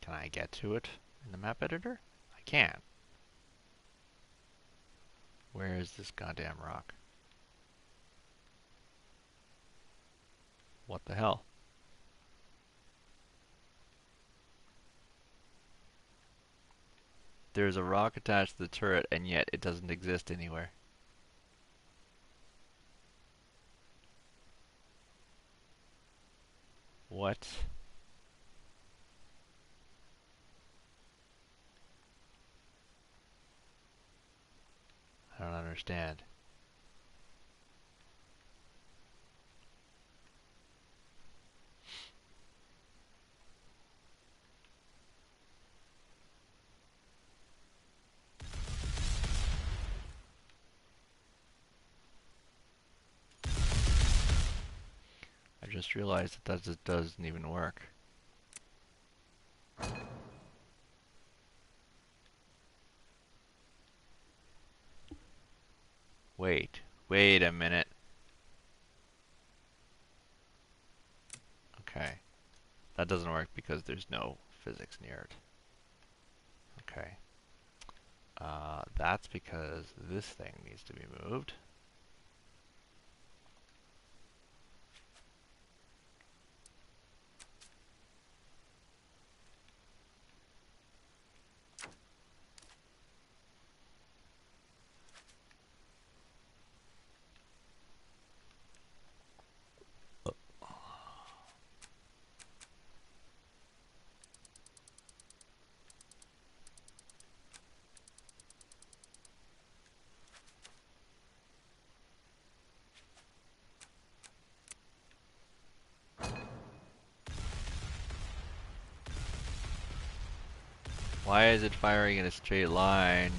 Can I get to it in the map editor? I can. Where is this goddamn rock? What the hell? There's a rock attached to the turret, and yet it doesn't exist anywhere. What? I don't understand. I just realized that just doesn't even work. Wait a minute. Okay. That doesn't work because there's no physics near it. Okay. That's because this thing needs to be moved. Why is it firing in a straight line?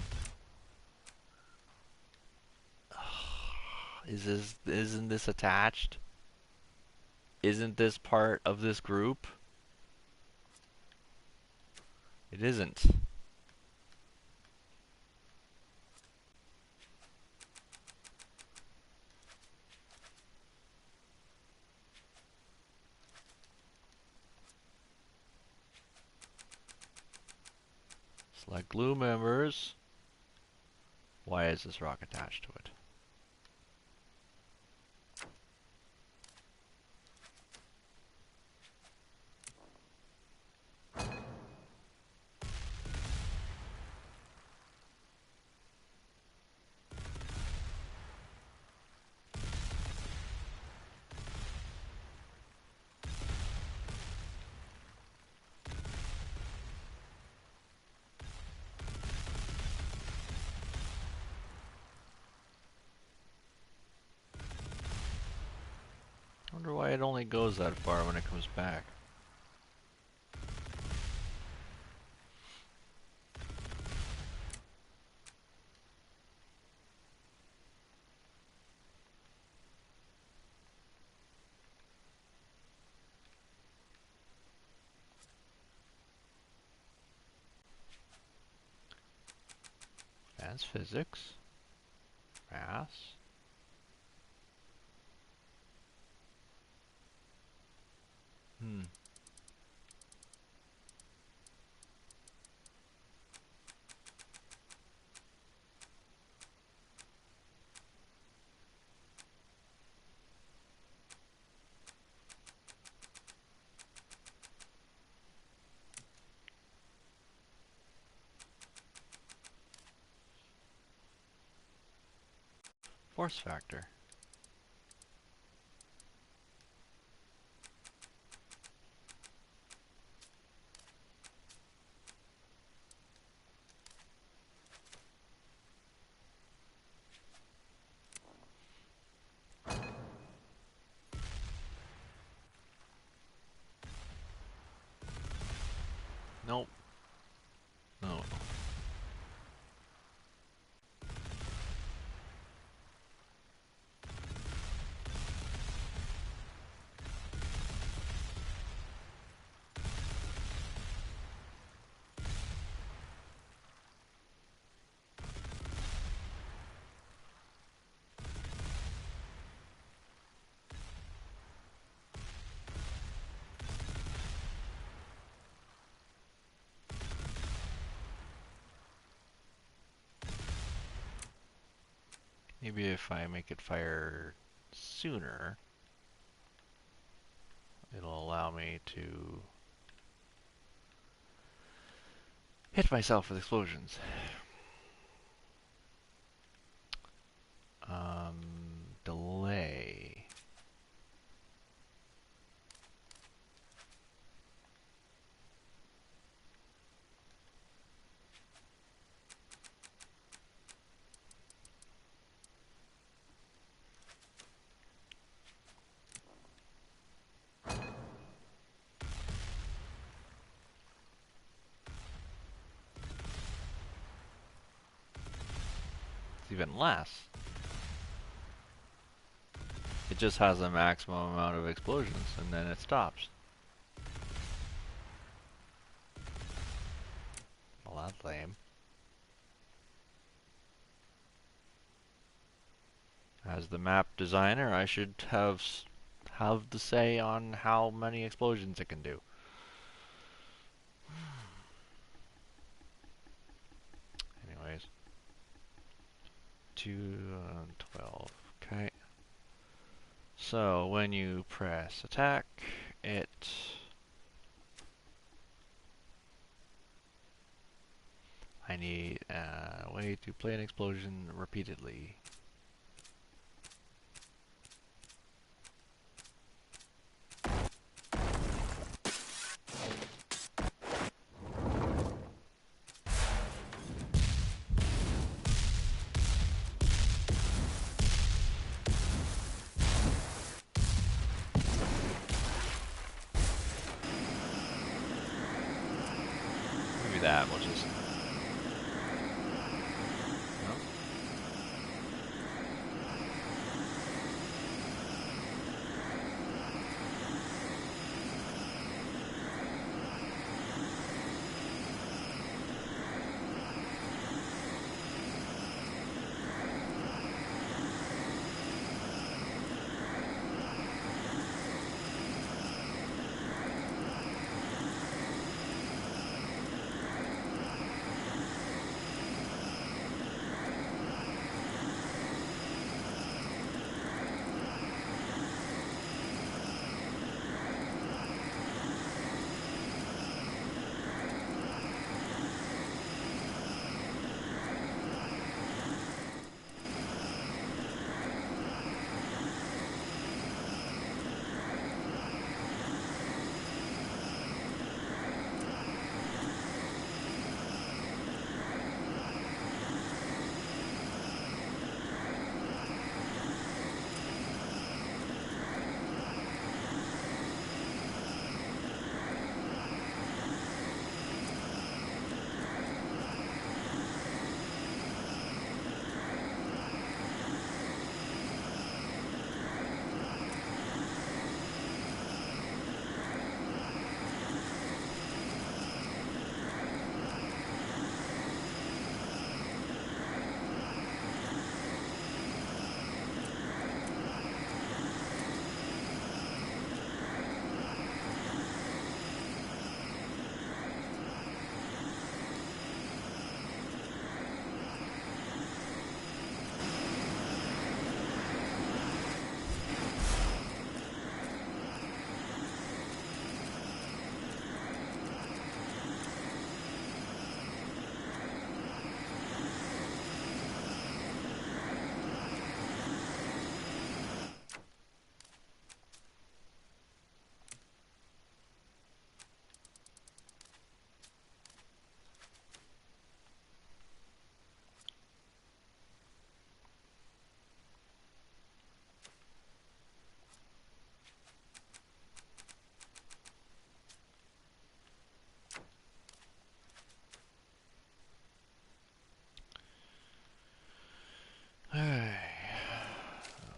Isn't this attached? Isn't this part of this group? It isn't. Select glue members. Why is this rock attached to it? I wonder why it only goes that far when it comes back. Advanced physics. Mass. Hmm. Force factor. Nope. No. Maybe if I make it fire sooner, it'll allow me to hit myself with explosions. Delay. It's even less. It just has a maximum amount of explosions and then it stops. Well, that's lame. As the map designer, I should have the say on how many explosions it can do. Anyways. 12. Okay. So when you press attack, I need a way to play an explosion repeatedly. Maybe that will just... No?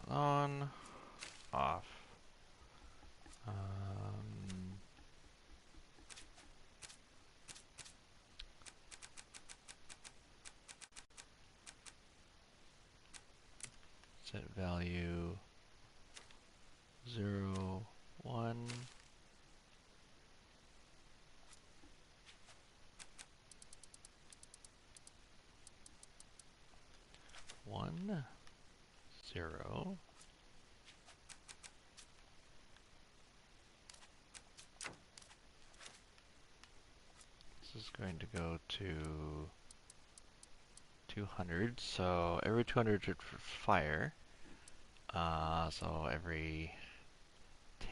On, off. Set value 0, 1. One, 0. This is going to go to 200, so every 200 should fire. So every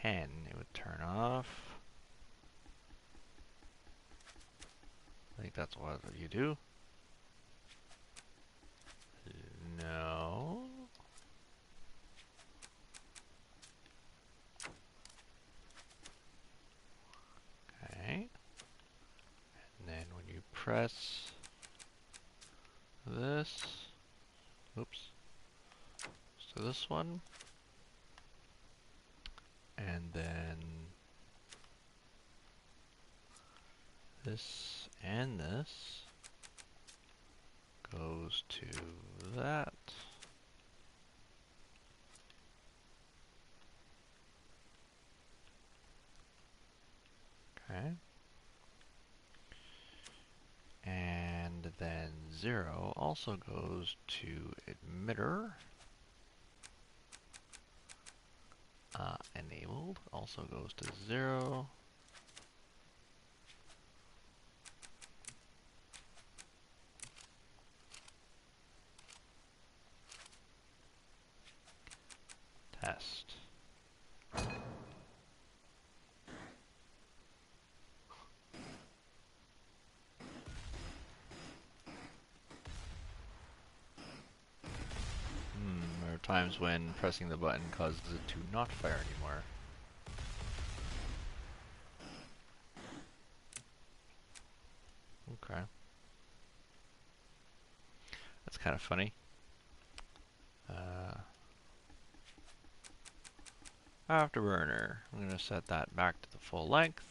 10 it would turn off. I think that's what you do. No. Okay. And then when you press this, oops, so this one, and then this and this goes to that. Okay. And then 0 also goes to emitter. Enabled also goes to 0. Test. There are times when pressing the button causes it to not fire anymore. Okay. That's kind of funny. Afterburner. I'm going to set that back to the full length.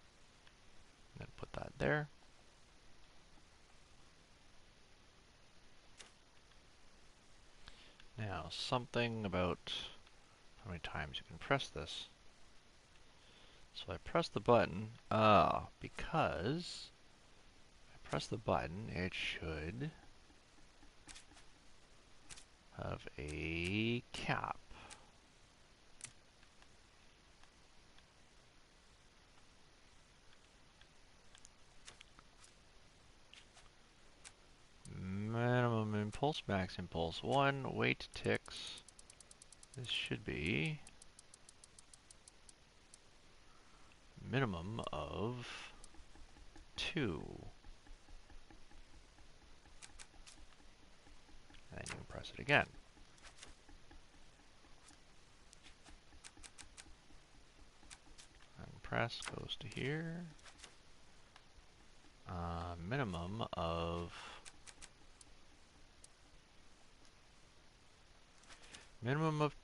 I'm going to put that there. Now, something about how many times you can press this. So I press the button. Because I press the button, it should have a cap. Minimum impulse, max impulse 1, weight ticks. This should be minimum of 2. And then you can press it again. And press goes to here. Minimum of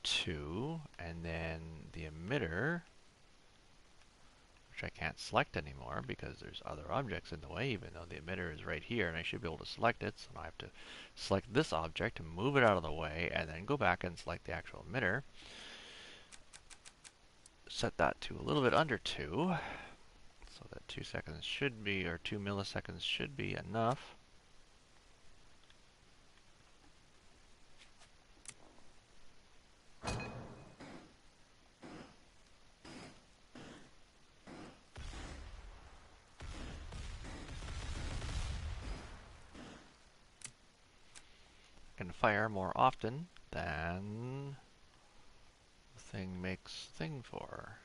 2, and then the emitter, which I can't select anymore because there's other objects in the way, even though the emitter is right here and I should be able to select it. So now I have to select this object and move it out of the way and then go back and select the actual emitter. Set that to a little bit under 2, so that 2 seconds should be, or 2 milliseconds should be enough. Can fire more often than the thing makes thing for.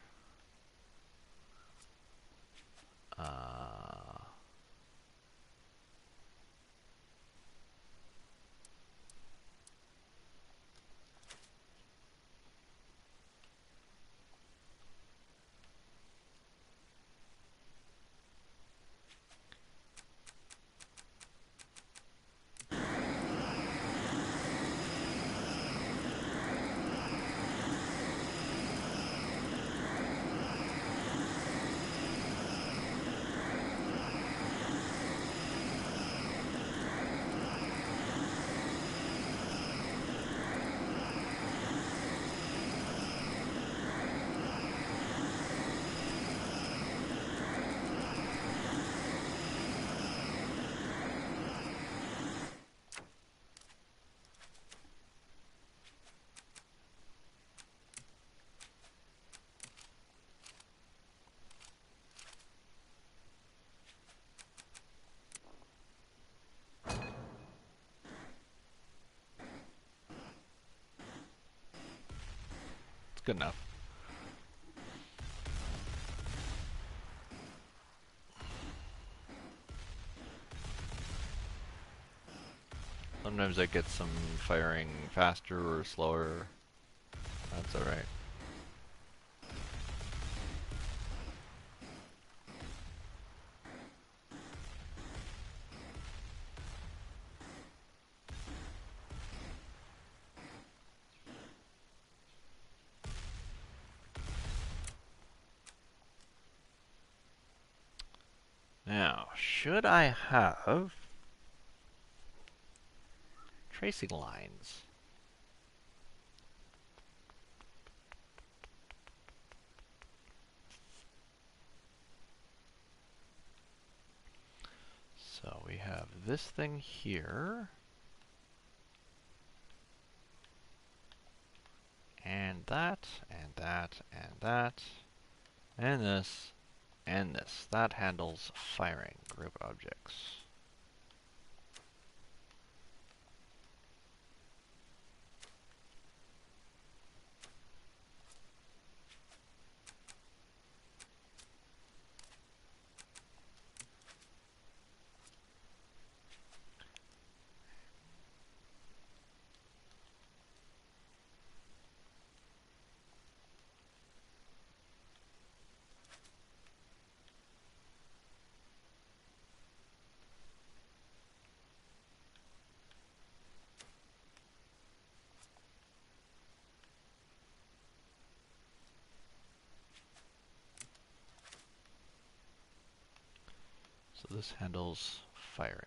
It's good enough. Sometimes I get some firing faster or slower. That's alright. Now, should I have tracing lines? have this thing here. And that, and that, and that. And this, and this. That handles firing group objects. So this handles firing.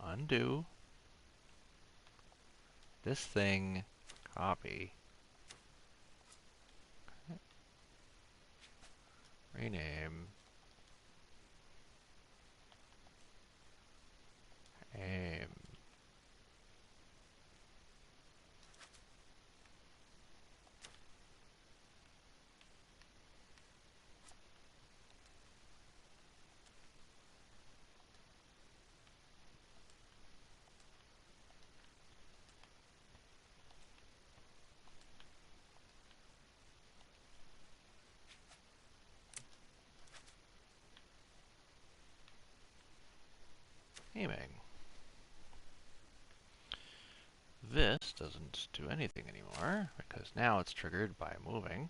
Undo. This thing, copy. Rename. Aim. Aiming. This doesn't do anything anymore because now it's triggered by moving.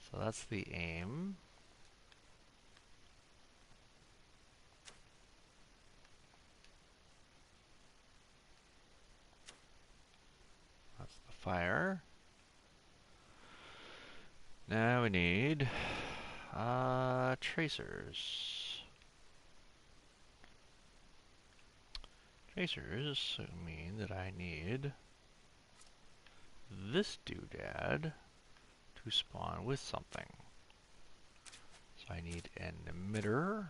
So that's the aim. That's the fire. Now we need tracers. Tracers mean that I need this doodad to spawn with something. So I need an emitter.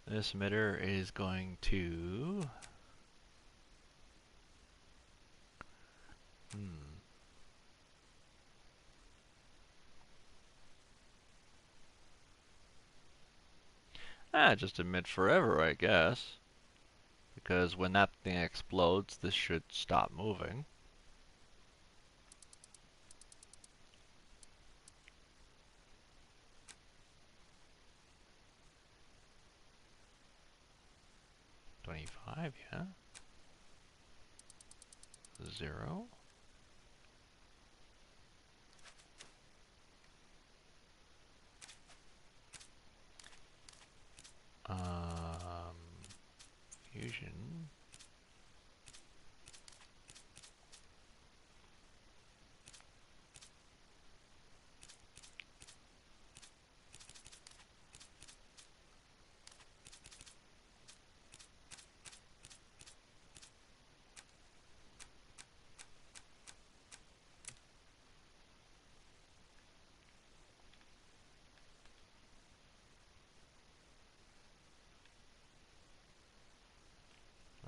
This emitter is going to just emit forever, I guess. Because when that thing explodes, this should stop moving. $25, yeah. 0. Fusion.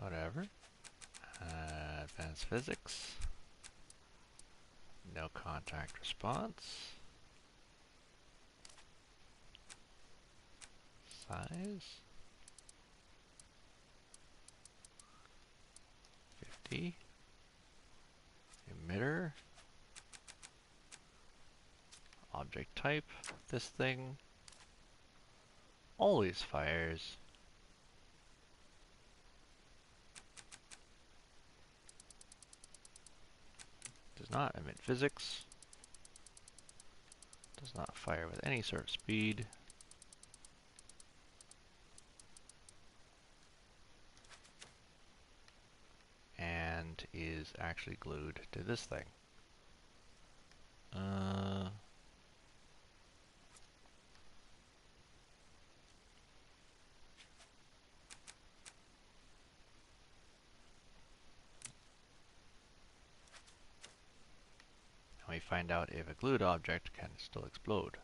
Whatever. Advanced physics. No contact response. Size. 50. Emitter. Object type. This thing always fires. Does not emit physics. Does not fire with any sort of speed. And is actually glued to this thing. And we find out if a glued object can still explode.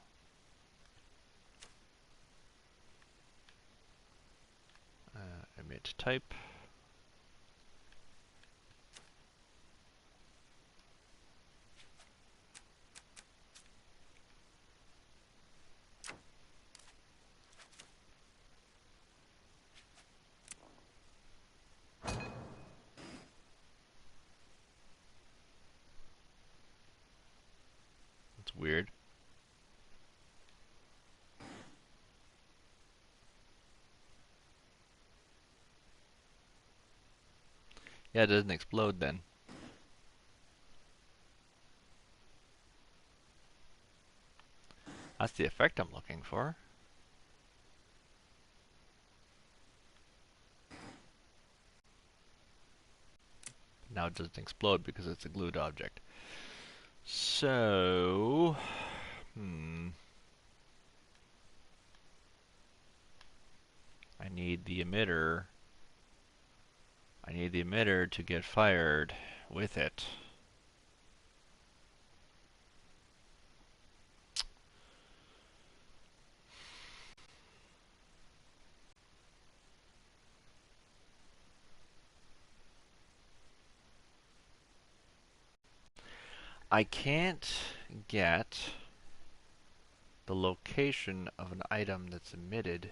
Emit type. It's weird. Yeah, it doesn't explode then. That's the effect I'm looking for. Now it doesn't explode because it's a glued object. So, I need the emitter. I need the emitter to get fired with it. I can't get the location of an item that's emitted,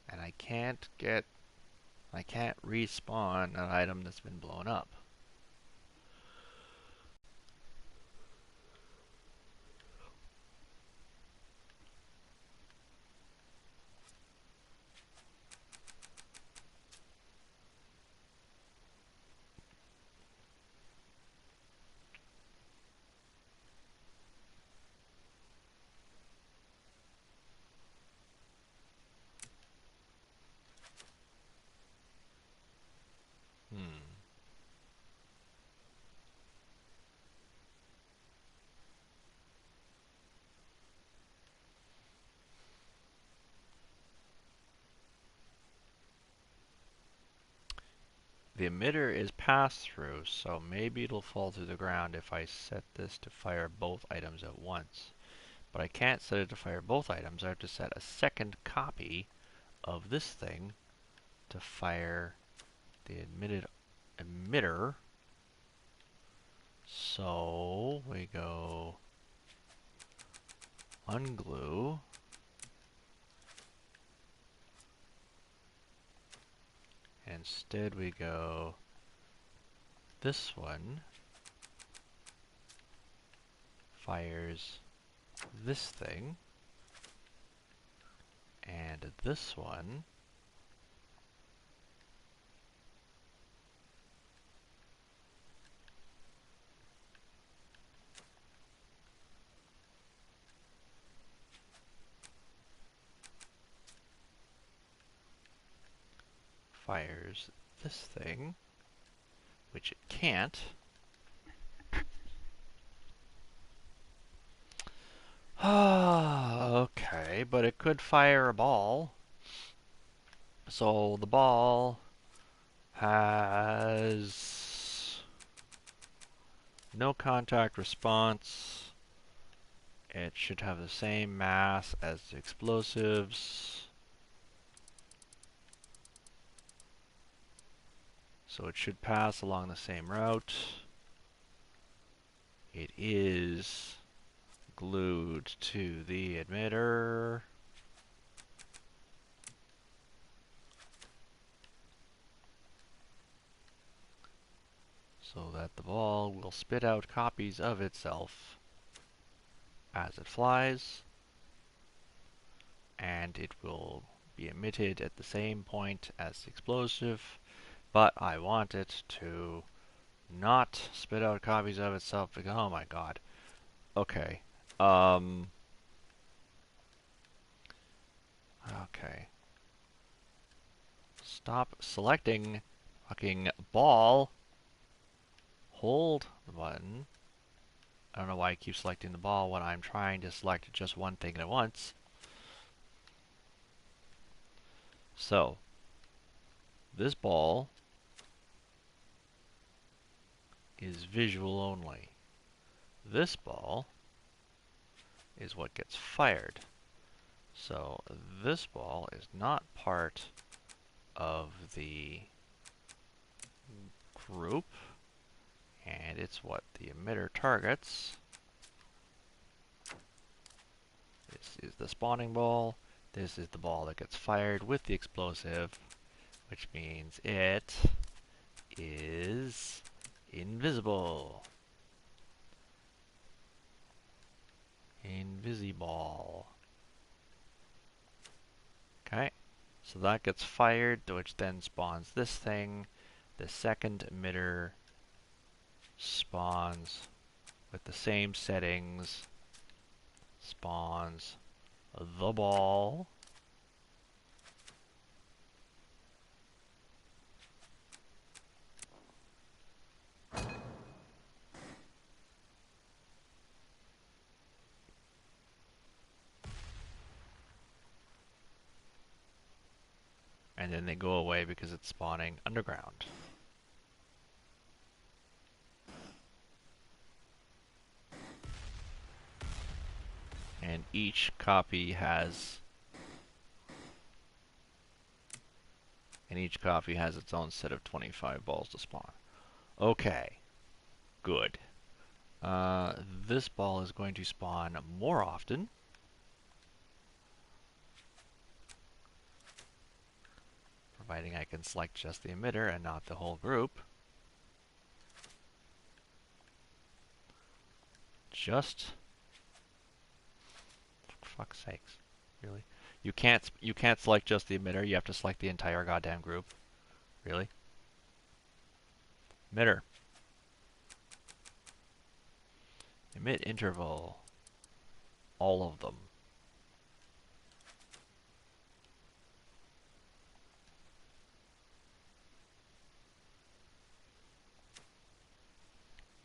and I can't respawn an item that's been blown up. The emitter is pass-through, so maybe it'll fall through the ground if I set this to fire both items at once. But I can't set it to fire both items. I have to set a second copy of this thing to fire the emitted emitter. So we go unglue. Instead we go this one fires this thing, and this one fires this thing, which it can't. Okay, but it could fire a ball. So the ball has no contact response. It should have the same mass as the explosives. So it should pass along the same route. It is glued to the emitter. So that the ball will spit out copies of itself as it flies, and it will be emitted at the same point as the explosive, but I want it to not spit out copies of itself because, oh my god. Okay. Okay. Stop selecting fucking ball. Hold the button. I don't know why I keep selecting the ball when I'm trying to select just one thing at once. So, this ball is visual only. This ball is what gets fired. So, this ball is not part of the group, and it's what the emitter targets. This is the spawning ball. This is the ball that gets fired with the explosive, which means it is invisible. Invisible. Okay, so that gets fired, which then spawns this thing. The second emitter spawns with the same settings, spawns the ball. And then they go away because it's spawning underground. And each copy has its own set of 25 balls to spawn. Okay, good. This ball is going to spawn more often. Providing I can select just the emitter and not the whole group. Just, for fuck's sakes, really? You can't select just the emitter. You have to select the entire goddamn group. Really? Emitter. Emit interval. All of them.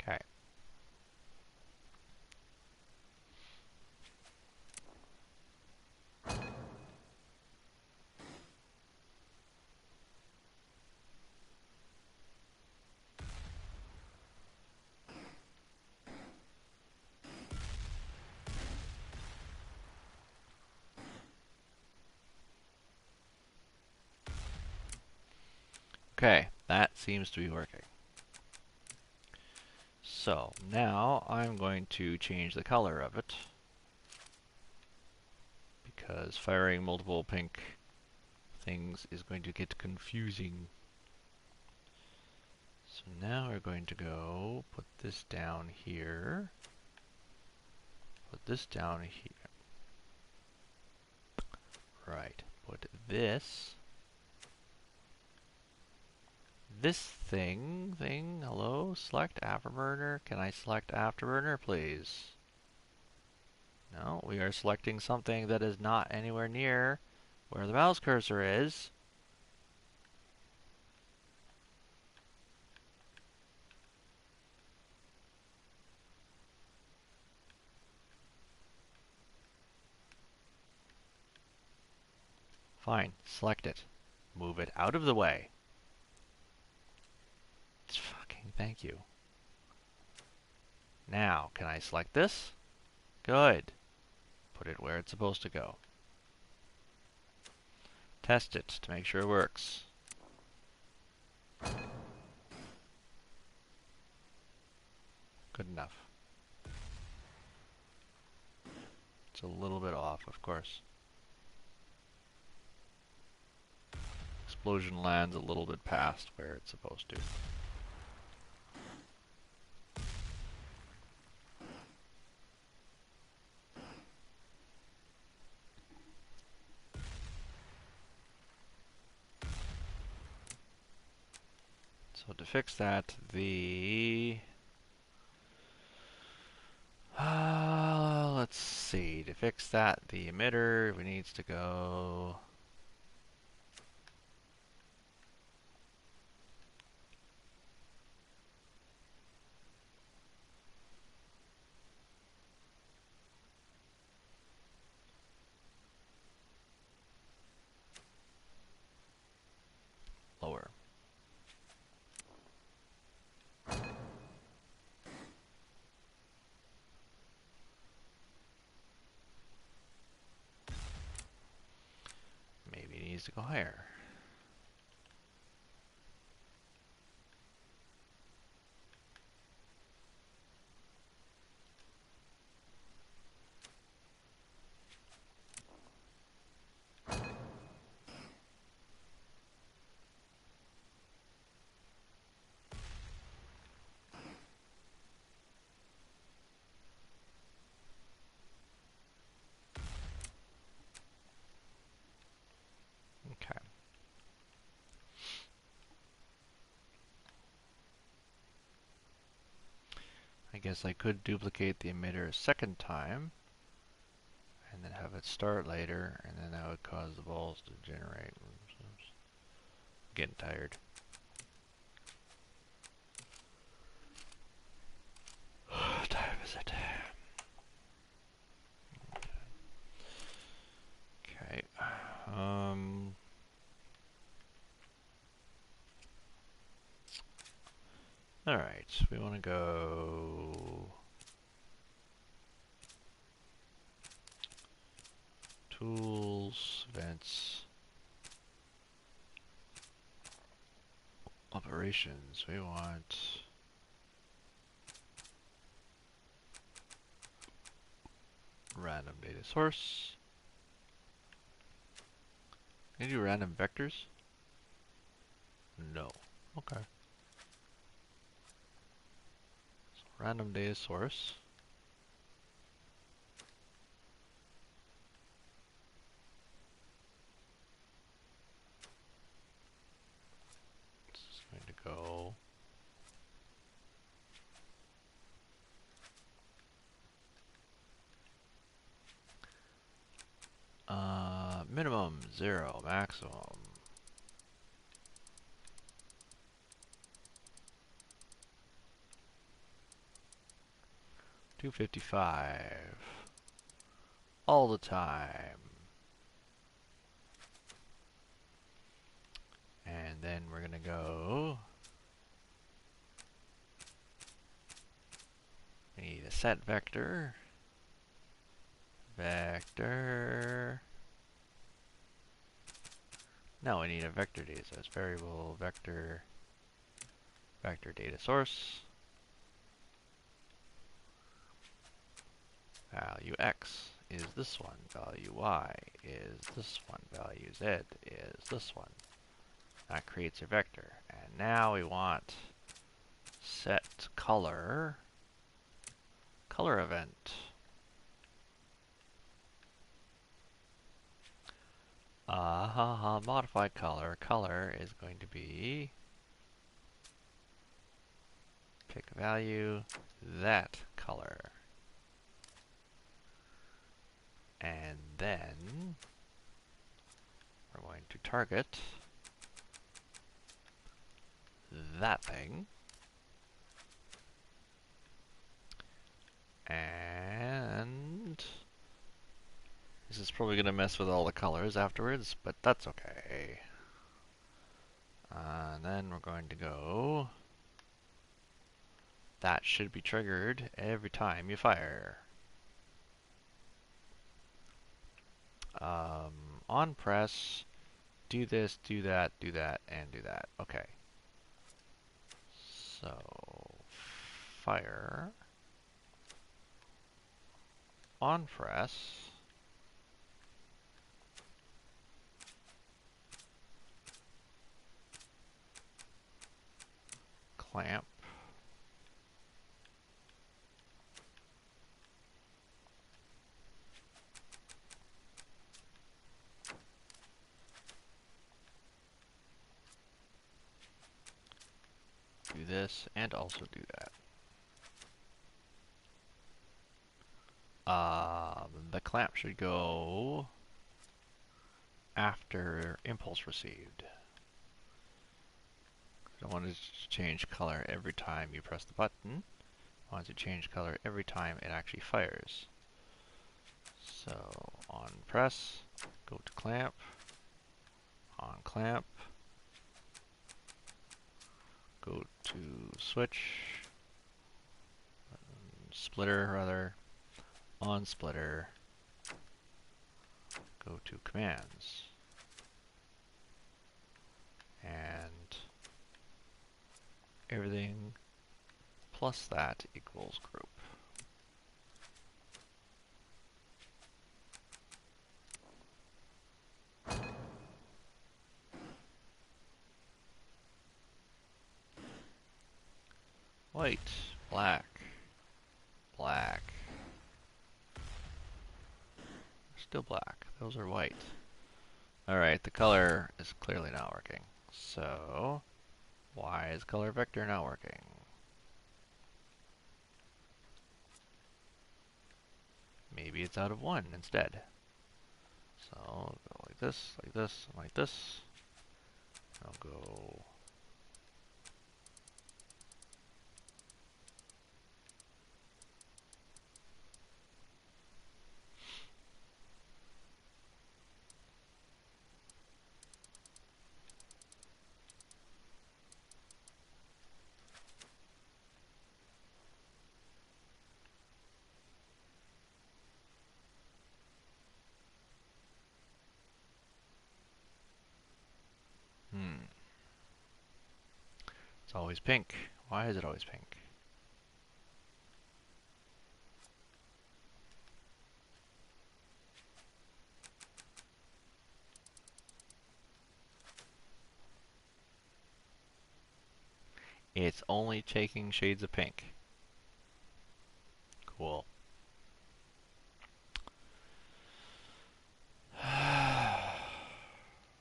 Okay. Okay, that seems to be working. So, now I'm going to change the color of it, because firing multiple pink things is going to get confusing. So now we're going to go put this down here, put this down here. Right, put this thing, hello, select afterburner. Can I select afterburner, please? No, we are selecting something that is not anywhere near where the mouse cursor is. Fine, select it. Move it out of the way. It's fucking thank you. Now, can I select this? Good. Put it where it's supposed to go. Test it to make sure it works. Good enough. It's a little bit off, of course. Explosion lands a little bit past where it's supposed to. So to fix that, let's see, to fix that, the emitter needs to go lower. Maybe it needs to go higher. Okay. I guess I could duplicate the emitter a second time and then have it start later, and then that would cause the balls to generate. Getting tired. What time is it? Okay. Alright, we want to go tools, events, operations. We want random data source. Can you do random vectors? No. Okay. So random data source. This is going to go minimum 0, maximum 255 all the time. And then we're gonna go, we need a set vector, no, we need a vector data source, variable vector data source, value x is this one, value y is this one, value z is this one. That creates a vector. And now we want set color event. Modify color. Color is going to be, pick a value, that color. And then we're going to target that thing. And this is probably going to mess with all the colors afterwards, but that's okay. And then we're going to go, that should be triggered every time you fire. On press, do this, do that, and do that. Okay. So, fire, on press, clamp, do this, and also do that. clamp should go after impulse received. I don't want it to change color every time you press the button. I want it to change color every time it actually fires. So on press, go to clamp, on clamp, go to switch, splitter rather, on splitter, go to commands, and everything plus that equals group. White, black, black. Still black. Those are white. Alright, the color is clearly not working. So, why is color vector not working? Maybe it's out of 1 instead. So, I'll go like this, like this, like this. I'll go... It's always pink. Why is it always pink? It's only taking shades of pink. Cool.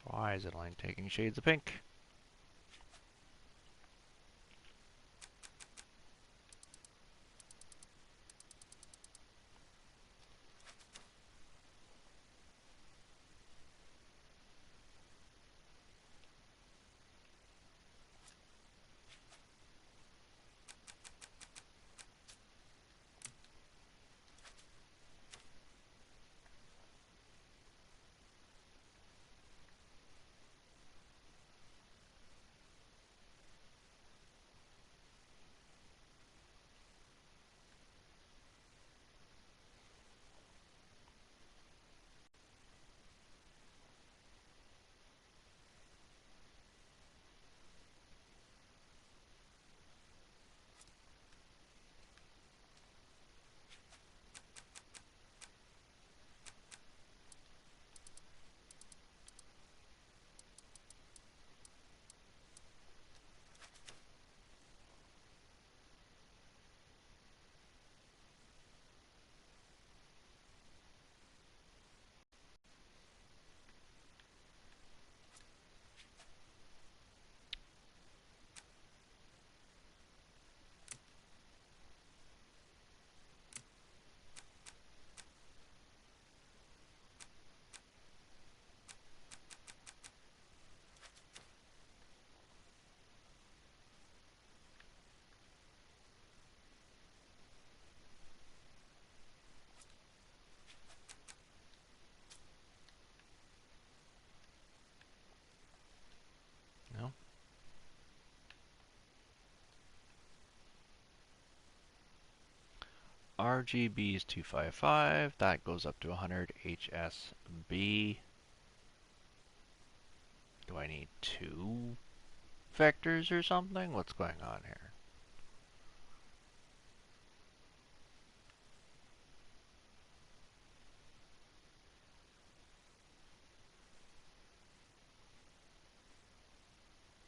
Why is it only taking shades of pink? No? RGB is 255. That goes up to 100 HSB. Do I need 2 vectors or something? What's going on here?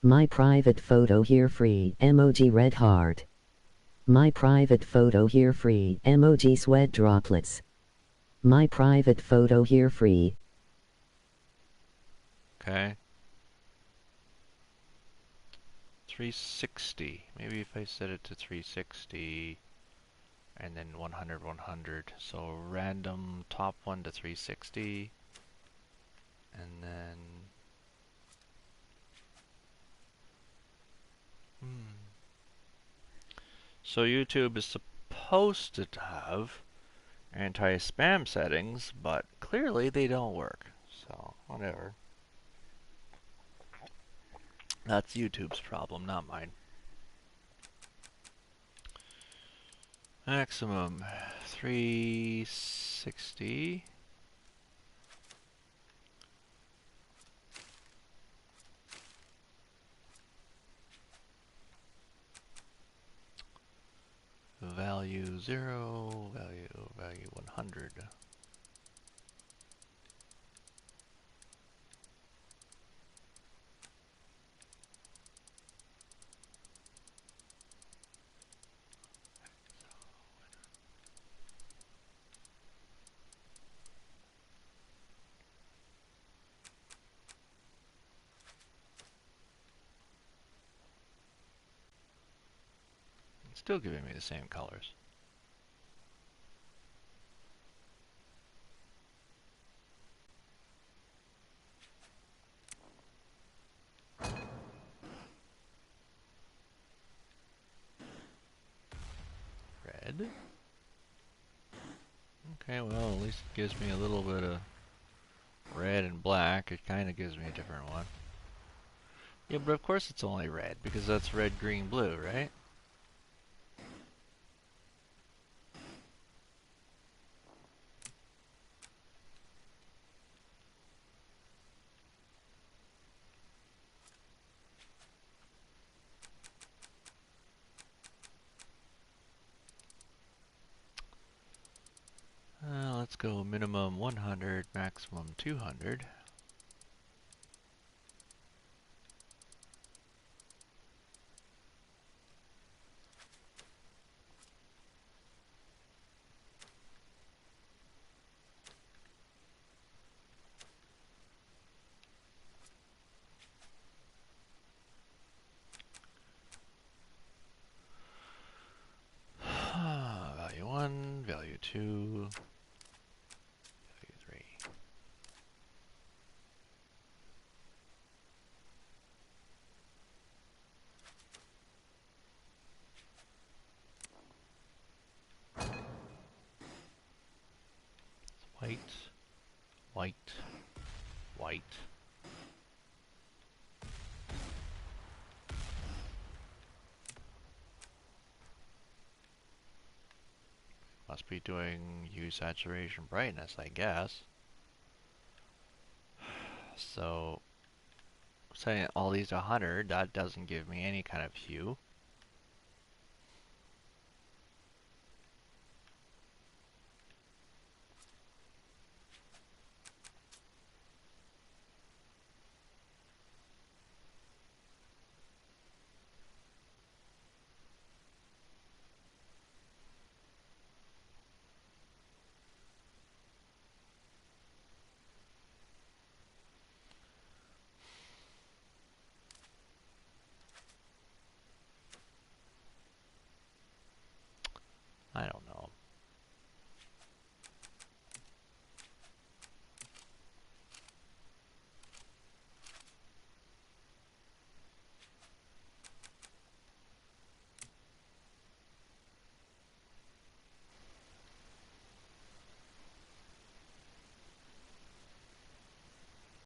My private photo here free, emoji red heart. My private photo here free, emoji sweat droplets. My private photo here free. Okay. 360. Maybe if I set it to 360. and then 100, 100. So random top one to 360, and then so YouTube is supposed to have anti-spam settings, but clearly they don't work. So whatever. That's YouTube's problem, not mine. Maximum 360. Value 0, value 100. It's still giving me the same colors. Red. Okay, well, at least it gives me a little bit of red and black. It kind of gives me a different one. Yeah, but of course it's only red, because that's red, green, blue, right? Let's go minimum 100, maximum 200. Value 1, value 2, value 3. White, white, white. Must be doing hue, saturation, brightness, I guess. So, setting all these to 100, that doesn't give me any kind of hue.